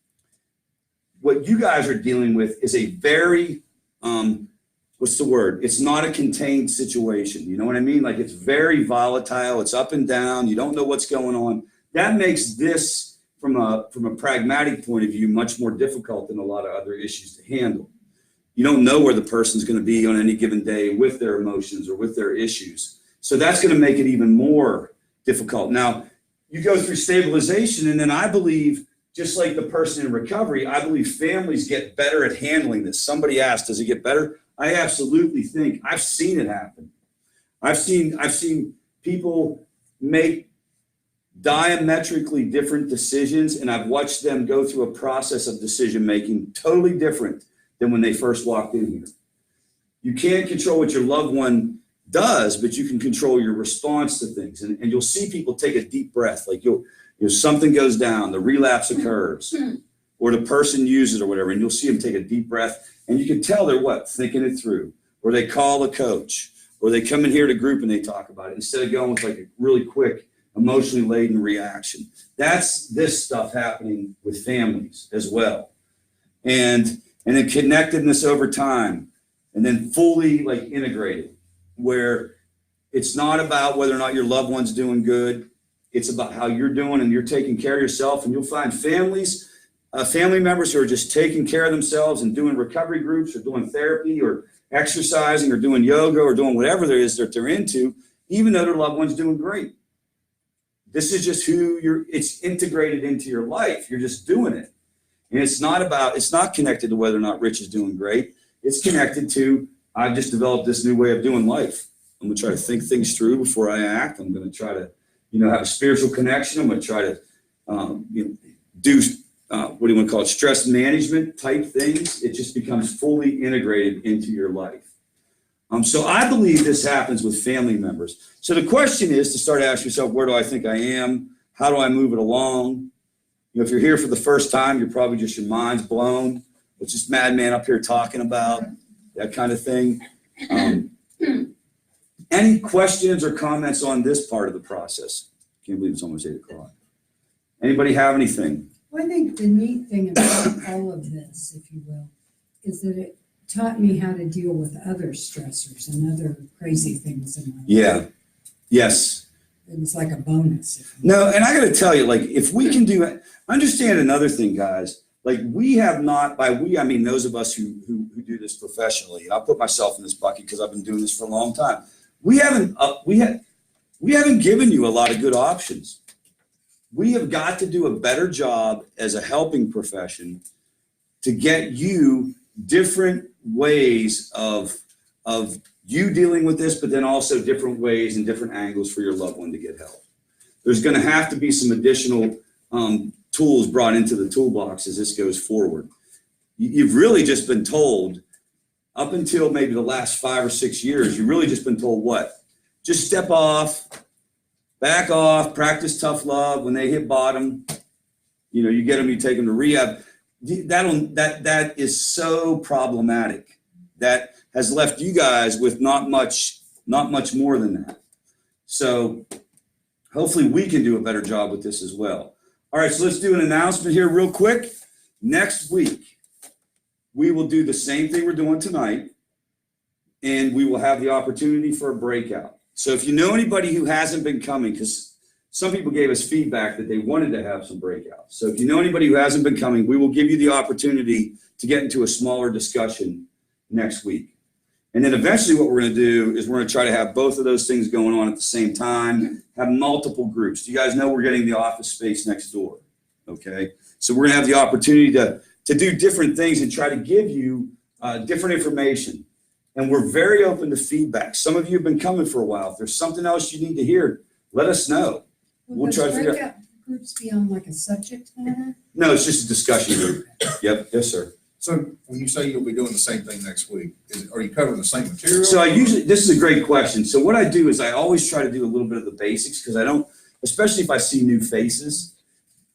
what you guys are dealing with is a very, what's the word? It's not a contained situation. You know what I mean? Like it's very volatile. It's up and down. You don't know what's going on. That makes this from a pragmatic point of view, much more difficult than a lot of other issues to handle. You don't know where the person's going to be on any given day with their emotions or with their issues. So that's going to make it even more difficult. Now, you go through stabilization, and then I believe, just like the person in recovery, I believe families get better at handling this. Somebody asked, does it get better? I absolutely think, I've seen it happen. I've seen people make diametrically different decisions, and I've watched them go through a process of decision making totally different than when they first walked in here. You can't control what your loved one does, but you can control your response to things. And you'll see people take a deep breath, like something goes down, the relapse occurs, or the person uses it or whatever, and you'll see them take a deep breath, and you can tell they're thinking it through, or they call a coach, or they come in here to group and they talk about it instead of going with like a really quick, emotionally laden reaction. That's this stuff happening with families as well. And then connectedness over time, and then fully like integrated, where it's not about whether or not your loved one's doing good. It's about how you're doing and you're taking care of yourself. And you'll find family members who are just taking care of themselves and doing recovery groups or doing therapy or exercising or doing yoga or doing whatever there is that they're into, even though their loved one's doing great. This is just it's integrated into your life. You're just doing it. And it's not connected to whether or not Rich is doing great. It's connected to, I've just developed this new way of doing life. I'm going to try to think things through before I act. I'm going to try to, have a spiritual connection. I'm going to try to do, what do you want to call it, stress management type things. It just becomes fully integrated into your life. So I believe this happens with family members. So the question is to start asking yourself, where do I think I am? How do I move it along? If you're here for the first time, you're probably just, your mind's blown. What's this madman up here talking about? That kind of thing. Any questions or comments on this part of the process? Can't believe it's almost 8 o'clock. Anybody have anything? Well, I think the neat thing about all of this, if you will, is that it taught me how to deal with other stressors and other crazy things in my life. Yeah. Yes. It was like a bonus. No, and I got to tell you, like, if we can do it, understand another thing, guys. Like, we have not, by we, I mean those of us who do this professionally. I'll put myself in this bucket because I've been doing this for a long time. We haven't given you a lot of good options. We have got to do a better job as a helping profession to get you different ways of you dealing with this, but then also different ways and different angles for your loved one to get help. There's going to have to be some additional tools brought into the toolbox as this goes forward. You've really just been told, up until maybe the last 5 or 6 years, you've really just been told what? Just step off, back off, practice tough love. When they hit bottom, you get them, you take them to rehab. That is so problematic. That has left you guys with not much more than that. So hopefully we can do a better job with this as well. All right, so let's do an announcement here real quick. Next week, we will do the same thing we're doing tonight, and we will have the opportunity for a breakout. So if you know anybody who hasn't been coming, because some people gave us feedback that they wanted to have some breakouts. So if you know anybody who hasn't been coming, we will give you the opportunity to get into a smaller discussion next week. And then eventually what we're going to do is we're going to try to have both of those things going on at the same time, have multiple groups. Do you guys know we're getting the office space next door? Okay. So we're going to have the opportunity to do different things and try to give you different information. And we're very open to feedback. Some of you have been coming for a while. If there's something else you need to hear, let us know. We'll try to figure out. Breakout groups be on like a subject matter? No, it's just a discussion group. Yep. Yes, sir. So when you say you'll be doing the same thing next week, are you covering the same material? So this is a great question. So what I do is I always try to do a little bit of the basics because I don't, especially if I see new faces,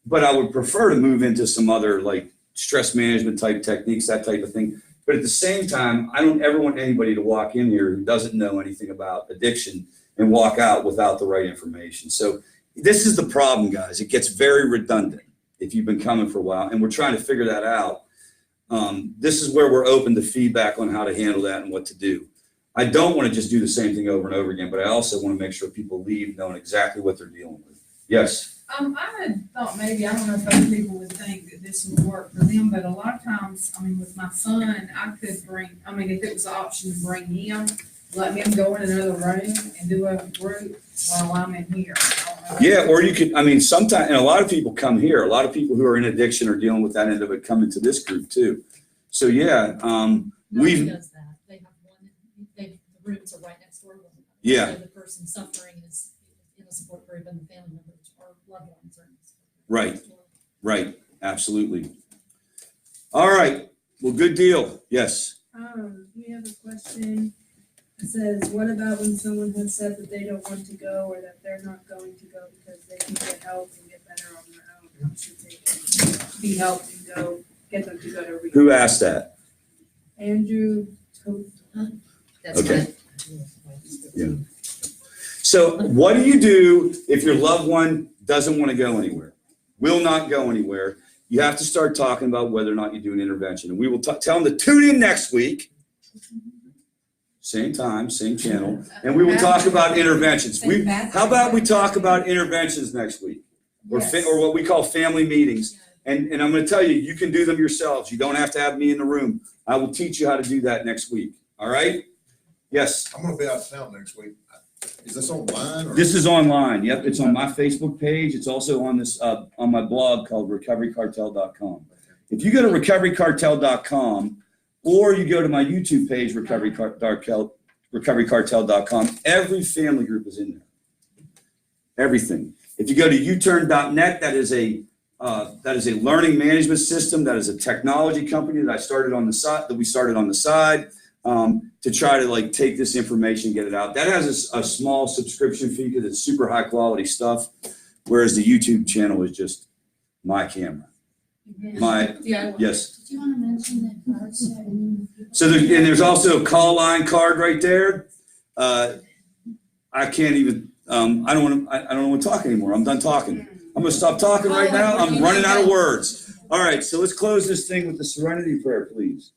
but I would prefer to move into some other like stress management type techniques, that type of thing. But at the same time, I don't ever want anybody to walk in here who doesn't know anything about addiction and walk out without the right information. So this is the problem, guys. It gets very redundant if you've been coming for a while, and we're trying to figure that out. This is where we're open to feedback on how to handle that and what to do. I don't want to just do the same thing over and over again, but I also want to make sure people leave knowing exactly what they're dealing with. Yes. I had thought maybe, I don't know if other people would think that this would work for them, but a lot of times, with my son, I could bring, if it was an option to bring him, let him go in another room and do a group while I'm in here. Yeah, or you could, sometimes, and a lot of people come here. A lot of people who are in addiction or dealing with that end of it come into this group too. So yeah, Nobody does that. They have one, the rooms are right next door to one another. Yeah. So the person suffering is in a support group and the family members or loved ones are in a support group. Right, absolutely. All right, well, good deal. Yes. We have a question. It says, what about when someone has said that they don't want to go or that they're not going to go because they can get help and get better on their own? How should they be helped and go, get them to go to rehab? Who asked that? Andrew Toth. That's Okay. right. Yeah. So what do you do if your loved one doesn't want to go anywhere, will not go anywhere? You have to start talking about whether or not you do an intervention. And we will tell them to tune in next week. Same time, same channel. And we will talk about interventions. How about we talk about interventions next week? Or what we call family meetings. And I'm going to tell you, you can do them yourselves. You don't have to have me in the room. I will teach you how to do that next week. All right? Yes. I'm gonna be out of town next week. Is this online or? This is online. Yep, it's on my Facebook page. It's also on this on my blog called recoverycartel.com. If you go to recoverycartel.com or you go to my YouTube page, recoverycartel.com, every family group is in there. Everything. If you go to youturn.net, that is a learning management system. That is a technology company that we started on the side. To try to like take this information, get it out. That has a small subscription fee because it's super high quality stuff. Whereas the YouTube channel is just my camera. Yes. Did you want to mention that card setting? So there's also a call line card right there. I can't even, I don't want to talk anymore. I'm done talking. I'm going to stop talking right now. I'm running out of words. All right. So let's close this thing with the serenity prayer, please.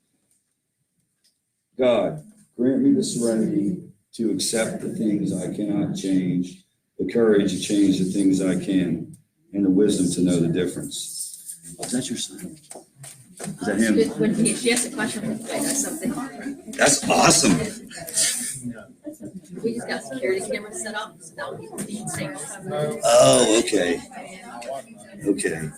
God, grant me the serenity to accept the things I cannot change, the courage to change the things I can, and the wisdom to know the difference. Oh, is that your son? Is that him? When she asked a question, I know something. That's awesome. We just got security cameras set up, so now we can see. Oh, okay. Okay.